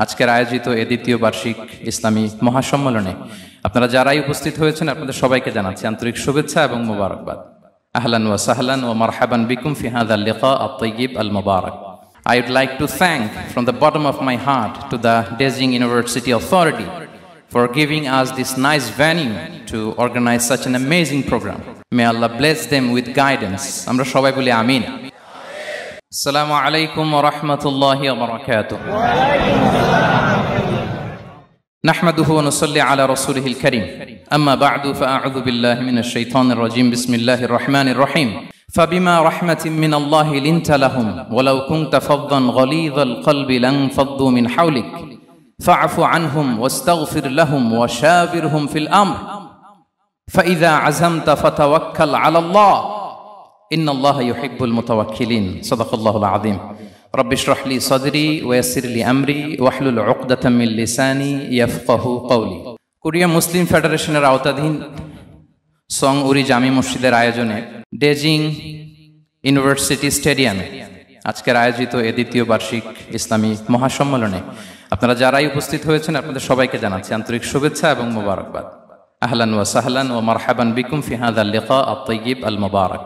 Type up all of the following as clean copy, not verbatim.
আজকের আয়োজিত এই দ্বিতীয় বার্ষিক ইসলামী মহাসম্মেলনে আপনারা যারাই উপস্থিত হয়েছেন আপনাদের সবাইকে জানাচ্ছি আন্তরিক শুভেচ্ছা এবং মোবারকবাদ। আহলান ওয়া সাহলান ওয়া মারহাবান বিকুম ফি হাযাল লিকা আত-তাইয়্যিব আল-মুবারাক। I would like to thank from the bottom of my heart to the Dezing University Authority for giving us this nice venue to organize such an amazing program. May Allah bless them with guidance. Amra shobai boli amin. Assalamu alaikum wa rahmatullahi wa barakatuh. نحمده ونصلي على رسوله الكريم. أما بعد فأعوذ بالله من الشيطان الرجيم. بسم الله الرحمن الرحيم. فبما رحمة من الله لنت لهم ولو كنت فظا غليظ القلب لانفضوا من حولك فاعف عنهم واستغفر لهم وشاورهم في الأمر فإذا عزمت فتوكل على الله إن الله يحب المتوكلين. صدق الله العظيم. رب اشرح لي صدري ويسر لي أمري واحلل عقدة من لساني يفقه قولي. Korea মুসলিম ফেডারেশনের আওতাধীন song উরি জামি মসজিদের আয়োজনে ডেজিং university স্টেডিয়ামে আজকের আয়োজিত এই দ্বিতীয় বার্ষিক ইসলামী মহাসম্মেলনে আপনারা যারাই উপস্থিত হয়েছেন আপনাদের সবাইকে জানাচ্ছি আন্তরিক শুভেচ্ছা এবং মোবারকবাদ। আহলান ওয়া সাহলান ওয়া মারহাবান বিকুম ফি হাযাল লিকা আত-তাইয়্যিব আল-মুবারাক।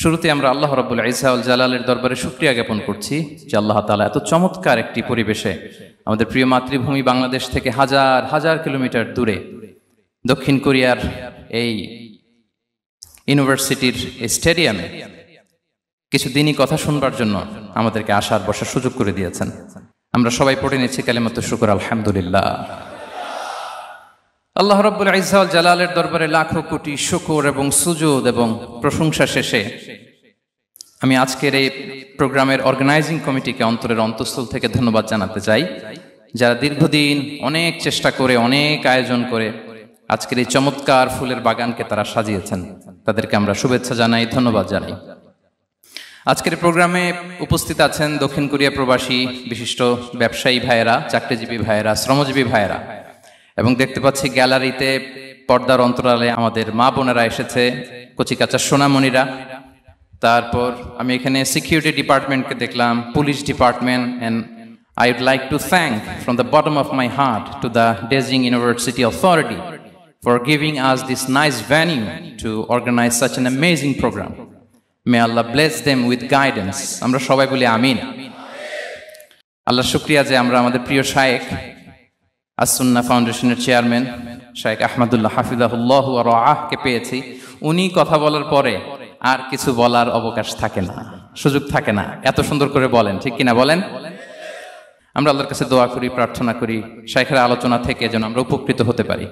শুরুতে আমরা আল্লাহ রাব্বুল ইজ্জা ওয়াল জালালের দরবারে শুকরিয়া জ্ঞাপন করছি যে আল্লাহ তাআলা এত চমৎকার একটি পরিবেশে আমাদের প্রিয় মাতৃভূমি বাংলাদেশ থেকে হাজার হাজার কিলোমিটার দূরে দক্ষিণ কোরিয়ার এই ইউনিভার্সিটির স্টেডিয়ামে কিছু দিনই কথা শুনবার জন্য আমাদেরকে আসার বসার সুযোগ করে দিয়েছেন। আমরা সবাই পড়ে নিচ্ছি কালিমাতুশ শুকর আলহামদুলিল্লাহ। আল্লাহ রাব্বুল ইজ্জা ওয়াল জালালের দরবারে লাখো কোটি শুকর এবং সুজুদ এবং প্রশংসা শেষে আমি আজকের এই প্রোগ্রামের অর্গানাইজিং কমিটিকে অন্তরের অন্তঃস্থল থেকে ধন্যবাদ জানাতে চাই, যারা দীর্ঘদিন অনেক চেষ্টা করে অনেক আয়োজন করে আজকের এই চমৎকার ফুলের বাগানকে তারা সাজিয়েছেন। তাদেরকে আমরা শুভেচ্ছা জানাই, ধন্যবাদ জানাই। আজকের প্রোগ্রামে উপস্থিত আছেন দক্ষিণ কোরিয়া প্রবাসী বিশিষ্ট ব্যবসায়ী ভাইয়েরা, চাকরিজীবী ভাইয়েরা, শ্রমজীবী ভাইয়েরা, এবং দেখতে পাচ্ছি গ্যালারিতে পর্দার অন্তরালে আমাদের মা বোনেরা এসেছে, কচিকাচা সোনামণিরা। তারপর আমি এখানে সিকিউরিটি ডিপার্টমেন্টকে দেখলাম, police department. And I would like to thank from the bottom of my heart to the Dezing University Authority for giving us this nice venue to organize such an amazing program. May Allah bless them with guidance. Amra shobai boli amin. Allah shukriya je amra amader priyo shaykh as-Sunnah ফাউন্ডেশনের chairman শাইখ আহমদুল্লাহ হাফিজাহুল্লাহ ওয়া রাআহ কে পেয়েছি। উনি কথা বলার পরে আর কিছু বলার অবকাশ থাকে না, সুযোগ থাকে না, এত সুন্দর করে বলেন, ঠিক কিনা বলেন? আমরা আল্লাহর কাছে দোয়া করি, প্রার্থনা করি শাইখের আলোচনা থেকে যেন আমরা উপকৃত হতে পারি।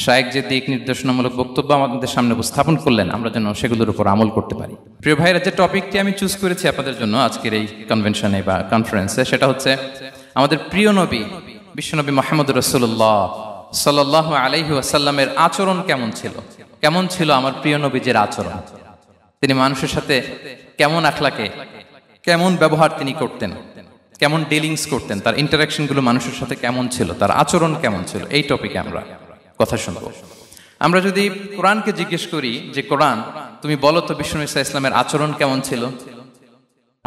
শাইখ যে দিক নির্দেশনামূলক বক্তব্য আমাদের সামনে উপস্থাপন করলেন আমরা যেন সেগুলোর উপর আমল করতে পারি। প্রিয় ভাইরা, যে টপিকটি আমি চুজ করেছি আপনাদের জন্য আজকের এই কনভেনশনে বা কনফারেন্সে, সেটা হচ্ছে আমাদের প্রিয় নবী বিশ্বনবী মুহাম্মদ রাসূলুল্লাহ সাল্লাল্লাহু আলাইহি ওয়াসাল্লামের আচরণ কেমন ছিল। কেমন ছিল আমার প্রিয় নবীজির আচরণ? তিনি মানুষের সাথে কেমন আখলাকে, কেমন ব্যবহার তিনি করতেন, কেমন ডিলিংস করতেন, তার ইন্টারাকশনগুলো মানুষের সাথে কেমন ছিল, তার আচরণ কেমন ছিল, এই টপিকে আমরা কথা শুনব। আমরা যদি কোরআনকে জিজ্ঞেস করি যে কোরআন তুমি বলো তো বিশ্বনবী সাল্লাল্লাহু আলাইহি ওয়াসাল্লামের আচরণ কেমন ছিল,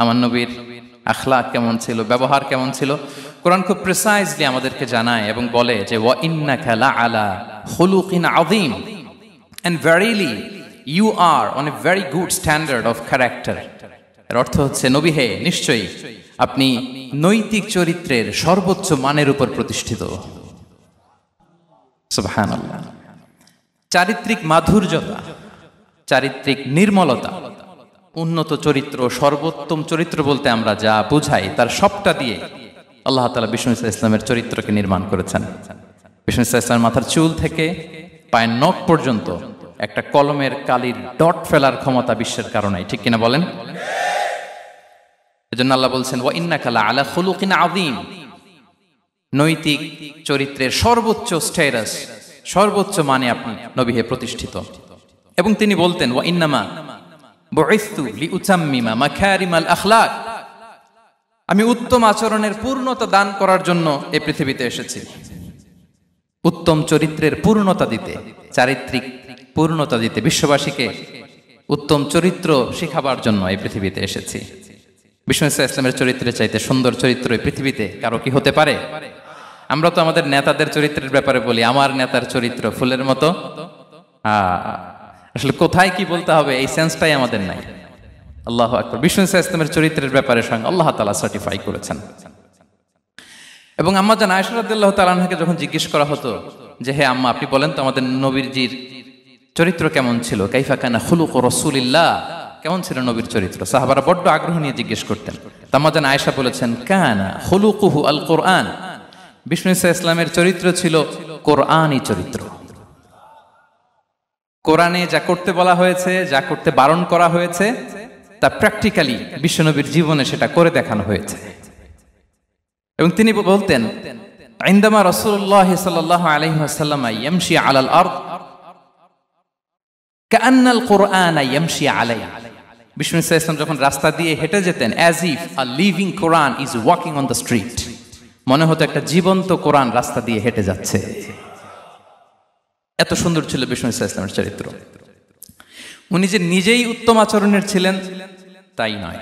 আমার নবীর আখলাক কেমন ছিল, ব্যবহার কেমন ছিল, কোরআন খুব প্রিসাইজলি আমাদেরকে জানায় এবং বলে যে ওয়া ইন্নাকা লাআলা খুলুকিন আযীম, and verily you are on a very good standard of character. এর অর্থ হচ্ছে নবী হে, নিশ্চয়ই আপনি নৈতিক চরিত্রের সর্বোচ্চ মানের উপর প্রতিষ্ঠিত। সুবহানাল্লাহ। চারিত্রিক মাধুর্যতা, চারিত্রিক নির্মলতা, উন্নত চরিত্র, সর্বোত্তম চরিত্র বলতে আমরা যা বুঝাই তার সবটা দিয়ে আল্লাহ তাআলা বিষ্ণু ইসলামের চরিত্রকে নির্মাণ করেছেন। বিষ্ণু ইসলামের মাথার চুল থেকে পায়ের নখ পর্যন্ত একটা কলমের কালির ডট ফেলার ক্ষমতা বিশ্বের কারণেই, ঠিক কিনা বলেন? এজন্য আল্লাহ বলছেন ওয়া ইন্নাকা লাআলা খুলুকিন আযীম, নৈতিক চরিত্রের সর্বোচ্চ স্ট্যাটাস, সর্বোচ্চ মানে আপনি নবী হে প্রতিষ্ঠিত। এবং তিনি বলতেন ওয়া ইন্নামা বুইসতু লিউতাম্মিমা মাকারিমাল আখলাক, আমি উত্তম আচরণের পূর্ণতা দান করার জন্য এই পৃথিবীতে এসেছি। উত্তম চরিত্রের পূর্ণতা দিতে, চারিত্রিক পূর্ণতা দিতে, বিশ্ববাসীকে উত্তম চরিত্র শিখাবার জন্য এই পৃথিবীতে এসেছি। বিষ্ণু ইসলামের চরিত্রের চাইতে সুন্দর চরিত্র এই পৃথিবীতে কারো কি হতে পারে? আমরা তো আমাদের নেতাদের চরিত্রের ব্যাপারে বলি, আমার নেতার চরিত্র ফুলের মতো। আসলে কোথায় কি বলতে হবে এই সেন্সটাই আমাদের নাই। আল্লাহু আকবার। বিষ্ণু ইসলামের চরিত্রের ব্যাপারে স্বয়ং আল্লাহ তাআলা সার্টিফাই করেছেন। এবং আম্মা জান আয়েশা রাদিয়াল্লাহু তাআলা আনহাকে যখন জিজ্ঞেস করা হতো যে হে আম্মা, আপনি বলেন তো আমাদের নবীজির চরিত্র কেমন ছিল, কাইফা কানা খুলুক রাসূলিল্লাহ, কেমন ছিল নবীর চরিত্র, সাহাবারা বড্ড আগ্রহ নিয়ে জিজ্ঞেস করতেন। আম্মা জান আয়েশা বলেছেন কানা খুলুকুহু আল কোরআন, বিষ্ণু ইসলামের চরিত্র ছিল কোরআনী চরিত্র। কোরআনে যা করতে বলা হয়েছে, যা করতে বারণ করা হয়েছে, তা প্র্যাকটিক্যালি বিশ্বনবীর জীবনে সেটা করে দেখানো হয়েছে। এবং তিনি বলতেন ইনদামা রাসূলুল্লাহ সাল্লাল্লাহু আলাইহি ওয়াসাল্লাম ইয়ামশি আলাল আরদ কাআন্নাল কুরআনা ইয়ামশি আলাইহি, বিষ্ণু ইসলাম যখন রাস্তা দিয়ে হেঁটে যেতেন as if a living Quran is walking on the street, মনে হতো একটা জীবন্ত কোরআন রাস্তা দিয়ে হেঁটে যাচ্ছে। এত সুন্দর ছিল বিষ্ণু ইসলামের চরিত্র। উনি যে নিজেই উত্তম আচরণের ছিলেন তাই নয়,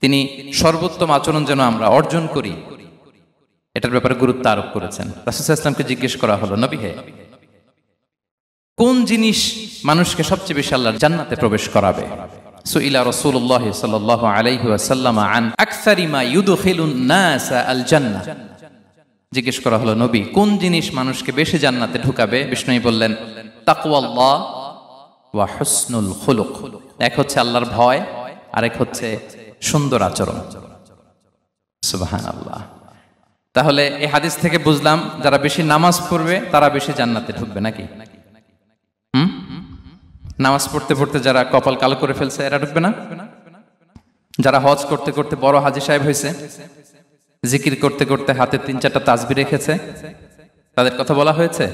তিনি সর্বোত্তম আচরণ যেন আমরা অর্জন করি এটার ব্যাপারে গুরুত্ব আরোপ করেছেন। রাসূল সাল্লাল্লাহু আলাইহি ওয়াসাল্লামকে জিজ্ঞেস করা হলো, নবী হে, কোন জিনিস মানুষকে সবচেয়ে বেশি আল্লাহর জান্নাতে প্রবেশ করাবে? সুইলা রাসূলুল্লাহ সাল্লাল্লাহু আলাইহি ওয়াসাল্লাম আন আকসারি মা ইউদখিলুন নাস আল জান্নাহ, জিজ্ঞেস করা হলো নবী কোন জিনিস মানুষকে বেশি জান্নাতে ঢুকাবে? বিষ্ণু বললেন তাকওয়াল্লাহ ওয়া হুসনুল খুলুক, এক হচ্ছে আল্লাহর ভয়, আরেক হচ্ছে সুন্দর আচরণ। সুবহানাল্লাহ। তাহলে এই হাদিস থেকে বুঝলাম যারা বেশি নামাজ পড়বে তারা বেশি জান্নাতে ঢুকবে নাকি? নামাজ পড়তে পড়তে যারা কপাল কালো করে ফেলছে এরা ঢুকবে না? যারা হজ করতে করতে বড় হাজী সাহেব হয়েছে, জিকির করতে করতে হাতে 3-4টা তাসবিহ রেখেছে, তাদের কথা বলা হয়েছে।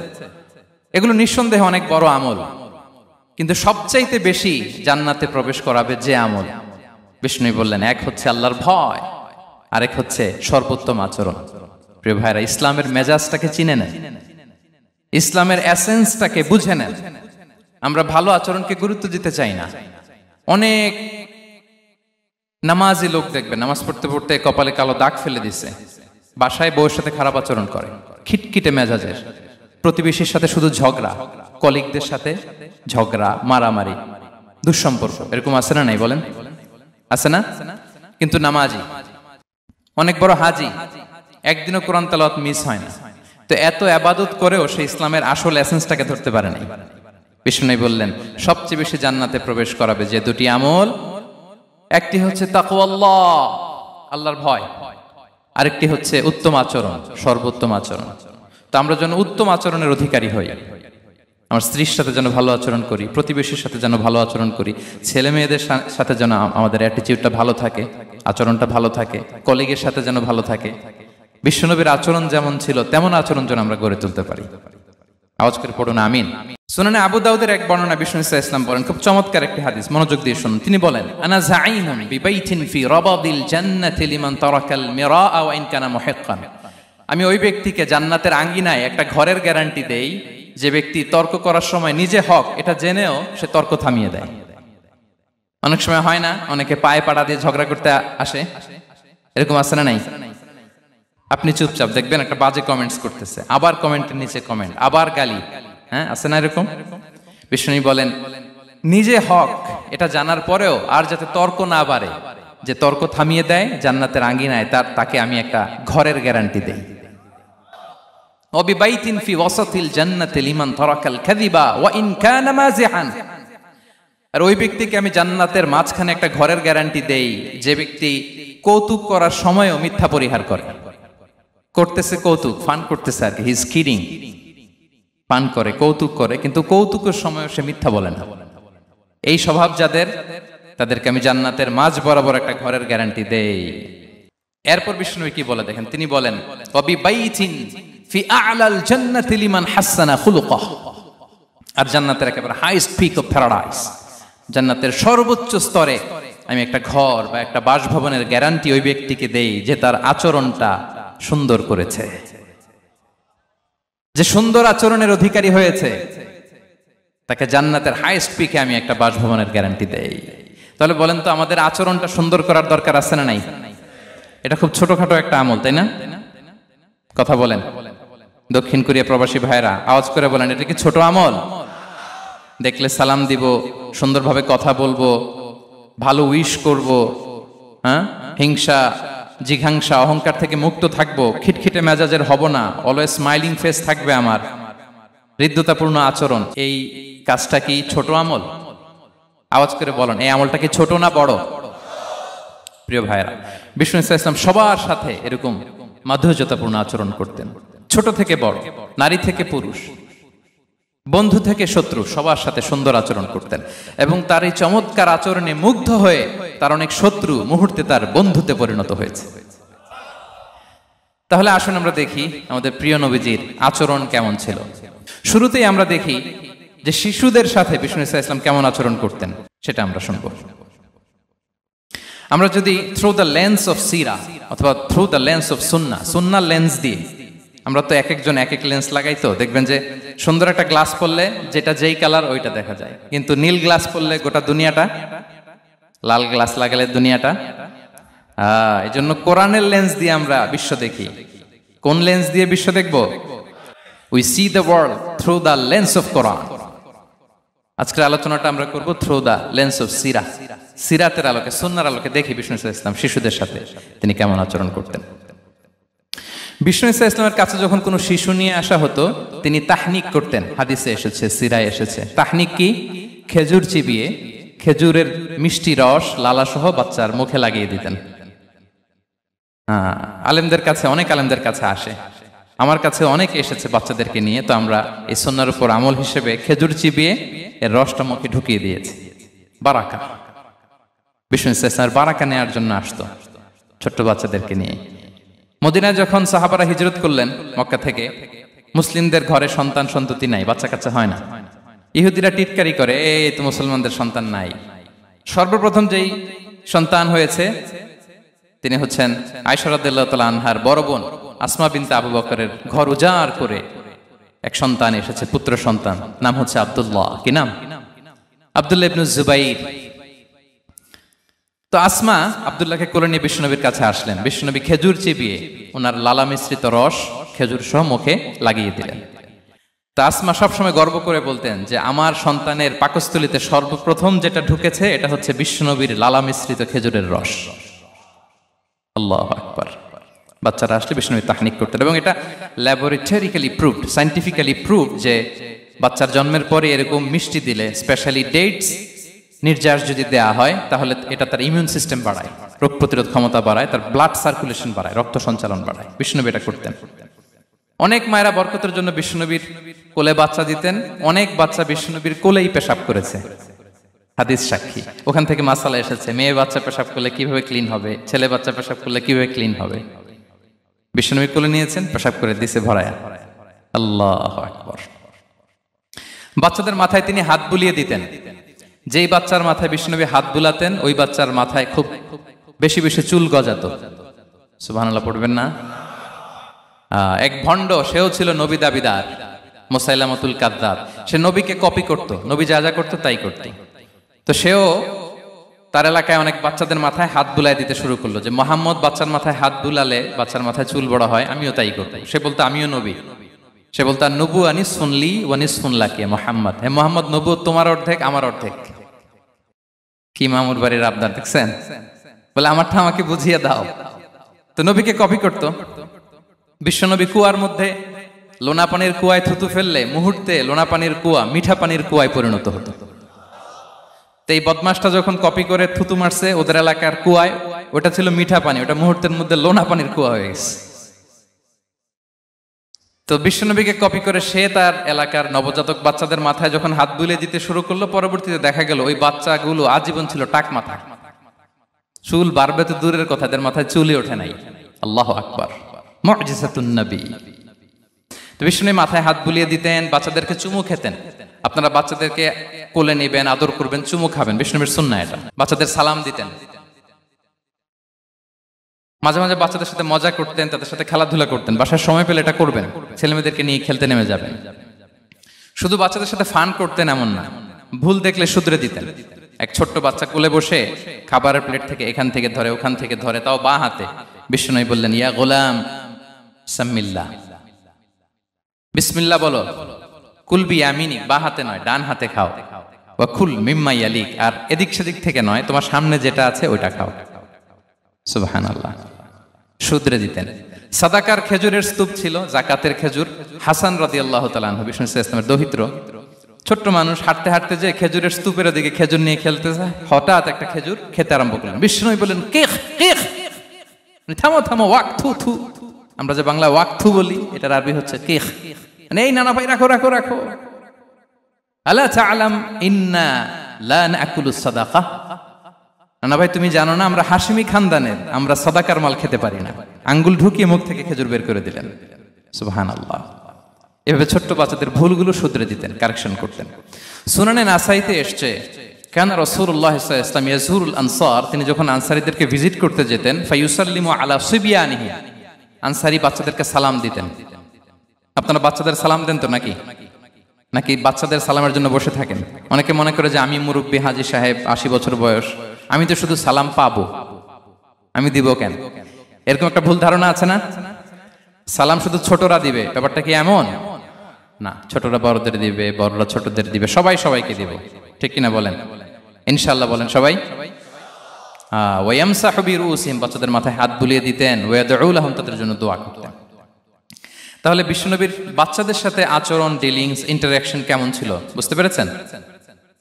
এগুলো নিঃসন্দেহে অনেক বড় আমল, কিন্তু সবচাইতে বেশি জান্নাতে প্রবেশ করাবে যে আমল, বিষ্ণু বললেন এক হচ্ছে আল্লাহর ভয়, আরেক হচ্ছে সর্বোত্তম আচরণ। প্রিয় ভাইরা, ইসলামের মেজাজটাকে চিনে নেন, ইসলামের এসেন্সটাকে বুঝে নেন। আমরা ভালো আচরণকে গুরুত্ব দিতে চাই না। অনেক নামাজি লোক দেখবে নামাজ পড়তে পড়তে কপালে কালো দাগ ফেলে দিছে, বাসায় বউয়ের সাথে খারাপ আচরণ করে, খিটখিটে মেজাজের, প্রতিবেশীর সাথে শুধু ঝগড়া, কলিগদের সাথে ঝগড়া, মারামারি, দুঃসম্পর্ক, এরকম আছে না নাই বলেন? আছে না? কিন্তু নামাজি, অনেক বড় হাজি, একদিনও কোরআন তেলাওয়াত মিস হয় না, তো এত ইবাদত করেও সে ইসলামের আসল এসেন্সটাকে ধরতে পারে নাই। বিষ্ণু বললেন সবচেয়ে বেশি জান্নাতে প্রবেশ করাবে যে দুটি আমল, একটি হচ্ছে তাকওয়াল্লাহ, আল্লাহর ভয়, আরেকটি হচ্ছে উত্তম আচরণ, সর্বোত্তম আচরণ। তো আমরা যেন উত্তম আচরণের অধিকারী হই, আমার স্ত্রীর সাথে যেন ভালো আচরণ করি, প্রতিবেশীর সাথে যেন ভালো আচরণ করি, ছেলে মেয়েদের সাথে যেন আমাদের অ্যাটিটিউডটা ভালো থাকে, আচরণটা ভালো থাকে, কলিগের সাথে যেন ভালো থাকে। বিশ্বনবীর আচরণ যেমন ছিল তেমন আচরণ যেন আমরা গড়ে তুলতে পারি। আওয়াজ করে পড়ুন আমিন। সুনানে আবু দাউদের এক বর্ণনা বিষ্ণু ইসলাম বলেন, খুব চমৎকার একটি হাদিস, মনোযোগ দিয়ে শুনুন। তিনি বলেন আনা যাঈনুন বিবাইতিন ফি রাবাদিল জান্নাতি লিমান তারাকাল মিরাআ ওয়া ইন কানা মুহিক্কান, আমি ওই ব্যক্তিকে জান্নাতের আঙ্গিনায় একটা ঘরের গ্যারান্টি দেই যে ব্যক্তি তর্ক করার সময় নিজে হক এটা জেনেও সে তর্ক থামিয়ে দেয়। অনেক সময় হয় না, অনেকে পায়ে পাড়া দিয়ে ঝগড়া করতে আসে, এরকম আছে না নাই? আপনি চুপচাপ দেখবেন একটা বাজে কমেন্টস করতেছে, আবার কমেন্টের নিচে কমেন্ট, আবার গালি, হ্যাঁ আছে না এরকম? বিষ্ণু বলেন নিজে হক এটা জানার পরেও আর যাতে তর্ক না বাড়ে, যে তর্ক থামিয়ে দেয় জান্নাতের আঙ্গিনায়, তাকে আমি একটা ঘরের গ্যারান্টি দেই। ওয়াবিবাইতিন ফি ওয়াসাতিল জান্নাতি লিমান তারাকাল কাযিবা ওয়া ইন কানা মাযিহান, আর ওই ব্যক্তিকে আমি জান্নাতের মাঝখানে একটা ঘরের গ্যারান্টি দেই যে ব্যক্তি কৌতুক করার সময়ও মিথ্যা পরিহার করে। করতেছে কৌতুক, ফান করতেছে আর কি, হি ইজ কিডিং, পান করে, কৌতুক করে, কিন্তু কৌতুকের সময়ও সে মিথ্যা বলে না। এই স্বভাব যাদের, তাদেরকে আমি জান্নাতের মাঝ বরাবর একটা ঘরের গ্যারান্টি দেই। এরপর বিষ্ণু কি বলে দেখেন, তিনি বলেন ওয়াবিবাইতিন ফি আ'লাল জান্নাতি লিমান হাসানা খুলুকাহ, আর জান্নাতের একেবারে হাইস্ট পিক অফ প্যারাডাইস, জান্নাতের সর্বোচ্চ স্তরে আমি একটা ঘর বা একটা বাসভবনের গ্যারান্টি ওই ব্যক্তিকে দেই যে তার আচরণটা সুন্দর করেছে, যে সুন্দর আচরণের অধিকারী হয়েছে, তাকে জান্নাতের হাইস্ট পিকে আমি একটা বাসভবনের গ্যারান্টি দেই। তাহলে বলেন তো আমাদের আচরণটা সুন্দর করার দরকার আছে না নাই? এটা খুব ছোটখাটো একটা আমল, তাই না? কথা বলেন। দক্ষিণ কোরিয়া প্রবাসী ভাইরা আওয়াজ করে বলেন, এটা কি ছোট আমল? দেখলে সালাম দিব, সুন্দরভাবে কথা বলবো, ভালো উইশ করব, হ্যাঁ, হিংসা জিঘাংসা অহংকার থেকে মুক্ত থাকবো, খিটখিটে মেজাজের হব না, অলওয়েজ স্মাইলিং ফেস থাকবে আমার, হৃদ্যতাপূর্ণ আচরণ। এই কাজটা কি ছোট আমল? আওয়াজ করে বলেন, এই আমলটা কি ছোট না বড়? প্রিয় ভাইরা, বিষ্ণু ইসলাম সবার সাথে এরকম মাধুর্যতাপূর্ণ আচরণ করতেন, ছোট থেকে বড়, নারী থেকে পুরুষ, বন্ধু থেকে শত্রু, সবার সাথে সুন্দর আচরণ করতেন। এবং তার এই চমৎকার আচরণে মুগ্ধ হয়ে তার অনেক শত্রু মুহূর্তে তার বন্ধুতে পরিণত হয়েছে। তাহলে আসুন আমরা দেখি আমাদের প্রিয় নবীজির আচরণ কেমন ছিল। শুরুতেই আমরা দেখি যে শিশুদের সাথে বিষ্ণু ইসলাম কেমন আচরণ করতেন, সেটা আমরা শুনব। আমরা যদি থ্রু দ্য লেন্স অফ সিরা অথবা through the lens of Sunnah lens দিয়ে, আমরা তো এক একজন এক এক লেন্স লাগাই, তো দেখবেন যে সুন্দর একটা গ্লাস পরলে যেটা যেই কালার ওইটা দেখা যায়, কিন্তু নীল গ্লাস পরলে গোটা দুনিয়াটা, লাল গ্লাস লাগালে দুনিয়াটা। এই জন্য কোরআনের লেন্স দিয়ে আমরা বিশ্ব দেখি। কোন লেন্স দিয়ে বিশ্ব দেখব? We see the world through the lens of Quran. আজকের আলোচনাটা আমরা করব থ্রু দ্য লেন্স অফ সিরা, সিরাতের আলোকে, সুন্নাহর আলোকে দেখি বিষ্ণু ইসলাম শিশুদের সাথে তিনি কেমন আচরণ করতেন। বিষ্ণু ইসলামের কাছে যখন কোনো শিশু নিয়ে আসা হতো, তিনি তাহনিক করতেন। হাদিসে এসেছে, সিরায় এসেছে। তাহনিক কি? খেজুর চিবিয়ে খেজুরের মিষ্টি রস লালাসহ বাচ্চার মুখে লাগিয়ে দিতেন। আলেমদের কাছে, অনেক আলেমদের কাছে আসে, আমার কাছে অনেক এসেছে বাচ্চাদেরকে নিয়ে। তো আমরা এই সুন্নাহর উপর আমল হিসেবে খেজুর চিবিয়ে এর রসটা মুখে ঢুকিয়ে দিয়েছি। বারাকা, বিষ্ণু ইসলামের বারাকা নেওয়ার জন্য আসতো ছোট্ট বাচ্চাদেরকে নিয়ে। মদিনায় যখন সাহাবারা হিজরত করলেন মক্কা থেকে, মুসলিমদের ঘরে সন্তান সন্ততি নাই, বাচ্চা কাচ্চা হয় না। ইহুদিরা টিটকারি করে, এই তো মুসলমানদের সন্তান নাই। সর্বপ্রথম যেই সন্তান হয়েছে তিনি হচ্ছেন আয়েশা রাদিয়াল্লাহু তাআলা আনহার বড় বোন আসমা বিনতে আবু বকরের ঘর উজাড় করে এক সন্তান এসেছে, পুত্র সন্তান, নাম হচ্ছে আব্দুল্লাহ। কি নাম? আব্দুল্লাহ ইবনে জুবাইর। তো আসমা আব্দুল্লাহকে কোলে নিয়ে বিশ্বনবীর কাছে আসলেন। বিশ্বনবী খেজুর চিবিয়ে ওনার লালা মিশ্রিত রস খেজুর সহ মুখে লাগিয়ে দিলেন। তা আসমা সবসময় গর্ব করে বলতেন যে আমার সন্তানের পাকস্থলীতে সর্বপ্রথম যেটা ঢুকেছে এটা হচ্ছে বিশ্বনবীর লালা মিশ্রিত খেজুরের রস। আল্লাহু আকবার। বাচ্চারা আসলে বিশ্বনবী তাহনিক করতেন, এবং এটা ল্যাবরেটরিক্যালি প্রুভড, সায়েন্টিফিক্যালি প্রুভড যে বাচ্চার জন্মের পরে এরকম মিষ্টি দিলে, স্পেশালি ডেটস নির্যাস যদি দেয়া হয়, তাহলে এটা তার ইমিউন সিস্টেম বাড়ায়, রোগ প্রতিরোধ ক্ষমতা বাড়ায়, তার ব্লাড সার্কুলেশন বাড়ায়, রক্ত সঞ্চালন বাড়ায়। বিষ্ণুনবী এটা করতেন। অনেক মায়েরা বরকতের জন্য বিষ্ণুনবীর কোলে বাচ্চা দিতেন। অনেক বাচ্চা বিষ্ণুনবীর কোলেই পেশাব করেছে, হাদিস সাক্ষী। ওখান থেকে মাসালা এসেছে, মেয়ে বাচ্চা পেশাব করলে কিভাবে ক্লিন হবে, ছেলে বাচ্চা পেশাব করলে কিভাবে ক্লিন হবে। বিষ্ণুনবী কোলে নিয়েছেন, পেশাব করে দিছে ভরায়া। আল্লাহু আকবার। বাচ্চাদের মাথায় তিনি হাত বুলিয়ে দিতেন। যেই বাচ্চার মাথায় বিষ্ণুনবী হাত বুলাতেন, ওই বাচ্চার মাথায় খুব বেশি বেশি চুল গজাতো। সুবহানাল্লাহ পড়বেন না? এক ভণ্ড, সেও ছিল নবী দাবিদার, মুসাইলামাতুল কাযযাব। সে নবীকে কপি করত, নবী যা যা করতো তাই করত। তো সেও তার এলাকায় অনেক বাচ্চাদের মাথায় হাত বুলাই দিতে শুরু করলো, যে মুহাম্মদ বাচ্চার মাথায় হাত বুলালে বাচ্চার মাথায় চুল বড় হয়, আমিও তাই করব। সে বলতো আমিও নবী। সে বলতো নবু আনিস শুনলি ওয়ানিস শুনলাকে মোহাম্মদ, হে মোহাম্মদ, নবু তোমার অর্ধেক আমার অর্ধেক। কি মামুর বাড়ির আবদার দেখছেন? বলে আমারটা আমাকে বুঝিয়ে দাও। তো নবীকে কপি করত। বিশ্বনবী কুয়ার মধ্যে লোনা পানির কুয়ায় থুতু ফেললে মুহূর্তে লোনা পানির কুয়া মিঠা পানির কুয়ায় পরিণত হতো। তো এই বদমাসটা যখন কপি করে থুতু মারছে ওদের এলাকার কুয়ায়, ওটা ছিল মিঠা পানি, ওটা মুহূর্তের মধ্যে লোনা পানির কুয়া হয়ে গেছে। তো বিশ্বনবীকে কপি করে সে তার এলাকার নবজাতক বাচ্চাদের মাথায় যখন হাত বুলিয়ে দিতে শুরু করলো, পরবর্তীতে দেখা গেল ওই বাচ্চাগুলো আজীবন ছিল টাক মাথা। চুল বাড়বে তো দূরের কথা, এদের মাথায় চুলই ওঠে নাই। আল্লাহু আকবার, মুজিজাতুন নবী। তো বিষ্ণু মাথায় হাত বুলিয়ে দিতেন, বাচ্চাদেরকে চুমু খেতেন। আপনারা বাচ্চাদেরকে কোলে নেবেন, আদর করবেন, চুমু খাবেন, বিষ্ণুর সুন্নাহ এটা। বাচ্চাদের সালাম দিতেন, মাঝে মাঝে বাচ্চাদের সাথে মজা করতেন, তাদের সাথে খেলাধুলা করতেন। বাসার সময় পেলে এটা করবেন, ছেলেমেয়েদেরকে নিয়ে খেলতে নেমে যাবেন। শুধু বাচ্চাদের সাথে ফান করতেন এমন না, ভুল দেখলে শুধরে দিতেন। এক ছোট্ট বাচ্চা কোলে বসে খাবারের প্লেট থেকে এখান থেকে ধরে ওখান থেকে ধরে, তাও বাঁ হাতে। বিষ্ণু বললেন, ইয়া গোলাম সাম্মিল্লাহ, বিসমিল্লাহ বলো, কুলবি ইয়ামিনিক, বাঁ হাতে নয় ডান হাতে খাও, ওয়া কুল মিম্মা ইয়ালিক, আর এদিক সেদিক থেকে নয়, তোমার সামনে যেটা আছে ওইটা খাও। সুবহানাল্লাহ। শুধরে দিতেন। সাদাকার খেজুরের স্তূপ ছিল, জাকাতের খেজুর। হাসান রাদিয়াল্লাহু তাআলা আনহু, বিষ্ণু ইসলামের দৌহিত্র, ছোট্ট মানুষ, হাঁটতে হাঁটতে যে খেজুরের স্তূপের দিকে খেজুর নিয়ে খেলতে যায়, হঠাৎ একটা খেজুর খেতে আরম্ভ করলেন। বিষ্ণু বললেন, কেখ কেখ, থামো থামো, ওয়াক থু থু। আমরা যে বাংলা ওয়াক থু বলি, এটার আরবি হচ্ছে কেখ। মানে এই নানা ভাই রাখো রাখো রাখো। আলা তাআলাম ইন্না লা নাকুলু সাদাকা, নানা ভাই তুমি জানো না আমরা হাশিমি খানদানের, আমরা সাদাকার মাল খেতে পারি না। আঙ্গুল ঢুকিয়ে মুখ থেকে খেজুর বের করে দিলেন। সুবহানাল্লাহ। এভাবে ছোট্ট বাচ্চাদের ভুলগুলো শুধরে দিতেন, কারেকশন করতেন। সুনানে নাসাইতে এসছে, কানা রাসূলুল্লাহ সাল্লাল্লাহু আলাইহি ওয়াসাল্লাম ইয়াজুরুল আনসার, তিনি যখন আনসারীদেরকে ভিজিট করতে যেতেন, ফায়ুসাল্লিমু আলা সিবিয়ানিহি, আনসারী বাচ্চাদেরকে সালাম দিতেন। আপনারা বাচ্চাদের সালাম দেন তো নাকি? নাকি বাচ্চাদের সালামের জন্য বসে থাকেন? অনেকে মনে করে যে আমি মুরব্বী হাজী সাহেব, 80 বছর বয়স, আমি তো শুধু সালাম পাবো, আমি দিব কেন? এরকম একটা ভুল ধারণা আছে না? সালাম শুধু ছোটরা দিবে, ব্যাপারটা কি এমন না? ছোটরা বড়দের দিবে, বড়রা ছোটদের দিবে, সবাই সবাইকে দিবে, ঠিক কিনা বলেন? ইনশাআল্লাহ বলেন সবাই। ওয়ায়ামসাহু বিরুসিহিম, বাচ্চাদের মাথায় হাত বুলিয়ে দিতেন। ওয়ায়াদউ লাহুম, তাদের জন্য দোয়া করতেন। তাহলে বিশ্বনবীর বাচ্চাদের সাথে আচরণ, ডিলিংস, ইন্টারঅ্যাকশন কেমন ছিল বুঝতে পেরেছেন?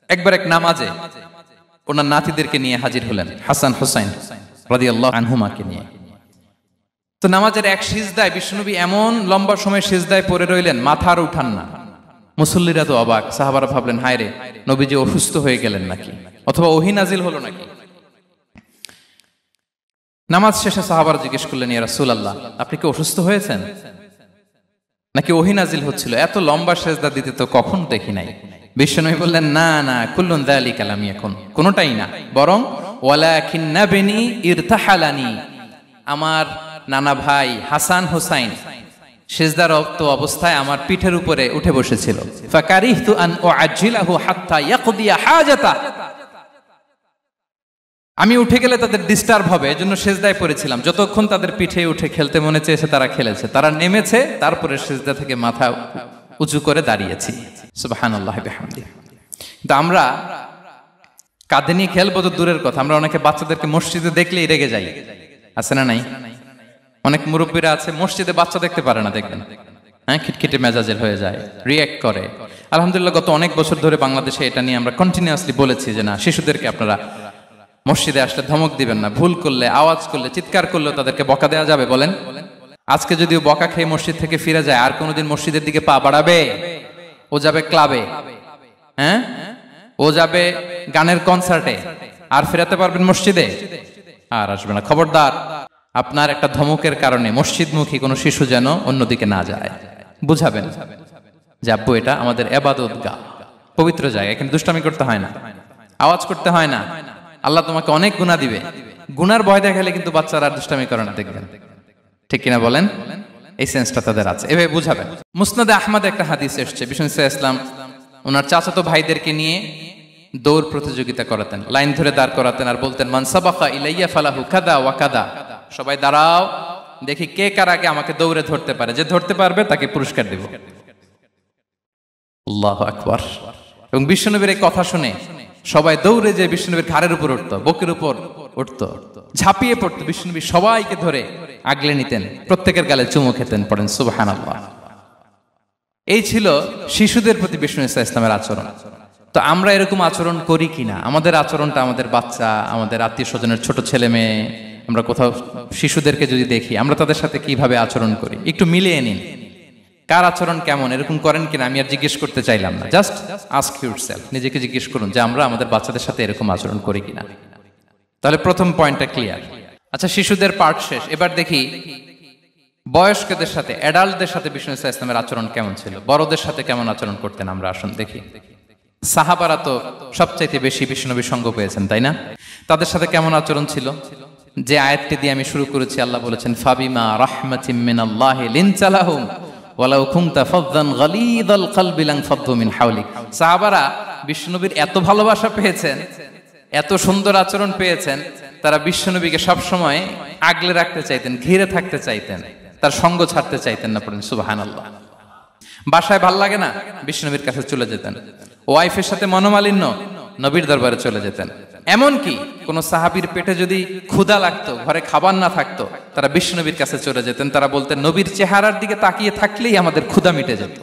একবার এক নামাজে ওনার নাতিদেরকে নিয়ে হাজির হলেন, হাসান হুসাইন রাদিয়াল্লাহু আনহুমাকে নিয়ে। তো নামাজের এক সিজদায় বিশ্বনবী এমন লম্বা সময় সিজদায় পড়ে রইলেন, মাথা আর উঠান না। মুসল্লিরা তো অবাক, সাহাবারা ভাবলেন, হায় রে, নবীজি অসুস্থ হয়ে গেলেন নাকি, অথবা ওহী নাজিল হলো নাকি। নামাজ শেষে সাহাবারা জিজ্ঞেস করলেন, ইয়া রাসূলুল্লাহ, আপনি কি অসুস্থ হয়েছেন নাকি ওহী নাজিল হচ্ছিল? এত লম্বা সিজদা দিতে তো কখন দেখি নাই। বিশ্বনবী বললেন, না না, কুল্লুন যালিকা লাম ইয়াকুন, কোনটাই না, বরং ওয়ালাকিন্না বিনি ইরতাহালানি, আমার নানা ভাই হাসান হুসাইন সিজদারত অবস্থায় আমার পিঠের উপরে উঠে বসেছিল। ফাকারিহতু আন উআজ্জিলাহু হাত্তা ইয়াকদিয়া হাজাতা, আমি উঠে গেলে তাদের ডিস্টার্ব হবে, এজন্য সিজদায় পড়েছিলাম। যতক্ষণ তাদের পিঠে উঠে খেলতে মনে চেয়েছে তারা খেলেছে, তারা নেমেছে, তারপরে সিজদা থেকে মাথা উঁচু করে দাঁড়িয়েছি। সুবহানাল্লাহি বিহামদিহি। কিন্তু আমরা কাঁধে নিয়ে খেলবো তো দূরের কথা, আমরা অনেকে বাচ্চাদেরকে মসজিদে দেখলেই রেগে যাই, আছে না নাই? অনেক মুরব্বীরা আছে মসজিদে বাচ্চা দেখতে পারে না, দেখবেন, হ্যাঁ, খিটখিটে মেজাজের হয়ে যায়, রিঅ্যাক্ট করে। আলহামদুলিল্লাহ গত অনেক বছর ধরে বাংলাদেশে এটা নিয়ে আমরা কন্টিনিউয়াসলি বলেছি যে না, শিশুদেরকে আপনারা মসজিদে আসলে ধমক দিবেন না, ভুল করলে, আওয়াজ করলে, চিৎকার করলেও তাদেরকে বকা দেওয়া যাবে? বলেন। আজকে যদিও বকা খেয়ে মসজিদ থেকে ফিরে যায়, আর কোনোদিন মসজিদের দিকে পা বাড়াবে? ও যাবে ক্লাবে, হ্যাঁ, ও যাবে গানের কনসার্টে, আর ফেরাতে পারবেন মসজিদে? আর আসবে না। খবরদার, আপনার একটা ধমকের কারণে মসজিদমুখী কোনো শিশু যেন অন্যদিকে না যায়। বুঝাবেন যে আব্বু, এটা আমাদের ইবাদতগাহ, পবিত্র জায়গা, এখানে দুষ্টামি করতে হয় না, আওয়াজ করতে হয় না, আল্লাহ তোমাকে অনেক গুনাহ দিবে। গুনার ভয় দেখালে কিন্তু বাচ্চারা আর দুষ্টামি করে না, দেখবেন, ঠিক কিনা বলেন? এই সেন্সটা তাদের আছে, এভাবে বুঝাবেন। মুসনাদে আহমদে একটা হাদিস এসেছে, বিষ্ণু ইসলাম ওনার চাচাতো ভাইদেরকে নিয়ে দৌড় প্রতিযোগিতা করাতেন, লাইন ধরে দাঁড় করাতেন, আর বলতেন, মান সাবাকা ইলাইয়া ফালাহু কাদা ওয়া কাদা, সবাই দাঁড়াও, দেখি কে কার আগে আমাকে দৌড়ে ধরতে পারে, যে ধরতে পারবে তাকে পুরস্কার দেব। আল্লাহু আকবার। এবং বিশ্বনবীর এই কথা শুনে সবাই দৌড়ে যে বিশ্বনবীর ঘাড়ের উপর উঠতো, বুকের উপর উঠতো, ঝাঁপিয়ে পড়তো, বিশ্বনবী সবাইকে ধরে আগলে নিতেন, প্রত্যেকের গালে চুমু খেতেন। পড়েন সুবহানাল্লাহ। এই ছিল শিশুদের প্রতি বিষ্ণু ইসলামের আচরণ। তো আমরা এরকম আচরণ করি কিনা? আমাদের আচরণটা আমাদের বাচ্চা, আমাদের আত্মীয় স্বজনের ছোট ছেলে মেয়ে, আমরা কোথাও শিশুদেরকে যদি দেখি, আমরা তাদের সাথে কিভাবে আচরণ করি, একটু মিলিয়ে নিন কার আচরণ কেমন। এরকম করেন কিনা আমি আর জিজ্ঞেস করতে চাইলাম না, জাস্ট আস্ক ইউরসেলফ, নিজেকে জিজ্ঞেস করুন যে আমরা আমাদের বাচ্চাদের সাথে এরকম আচরণ করি কিনা। তাহলে প্রথম পয়েন্টটা ক্লিয়ার। আচ্ছা, শিশুদের পার্ট শেষ, এবার দেখি বয়স্কদের সাথে, অ্যাডাল্টদের সাথে বিষ্ণু ইসলামের আচরণ কেমন ছিল, বড়দের সাথে কেমন আচরণ করতেন আমরা। আসুন দেখি। সাহাবারা তো সবচাইতে বেশি বিষ্ণুনবীর সঙ্গ পেয়েছেন, তাই না? তাদের সাথে কেমন আচরণ ছিল? যে আয়াতটি দিয়ে আমি শুরু করেছি, আল্লাহ বলেছেন, ফাবিমা রাহমাতিম মিনাল্লাহি লিনতা লাহুম ওয়ালাউ কুনতা ফাযযান গালিযাল কলবি লানফাদ্দু মিন হাওলিক। সাহাবারা বিষ্ণুনবীর এত ভালোবাসা পেয়েছেন এত সুন্দর আচরণ পেয়েছেন, তারা বিশ্বনবীকে সবসময় আগলে রাখতে চাইতেন, ঘিরে থাকতে চাইতেন, তার সঙ্গ ছাড়তে চাইতেন না। পড়েন সুবহানাল্লাহ। বাসায় ভাল লাগে না, বিশ্বনবীর কাছে চলে যেতেন। ওয়াইফের সাথে মনোমালিন্য, নবীর দরবারে চলে যেতেন। এমনকি কোন সাহাবীর পেটে যদি ক্ষুধা লাগতো, ঘরে খাবার না থাকতো, তারা বিশ্বনবীর কাছে চলে যেতেন। তারা বলতেন, নবীর চেহারার দিকে তাকিয়ে থাকলেই আমাদের ক্ষুধা মিটে যেত।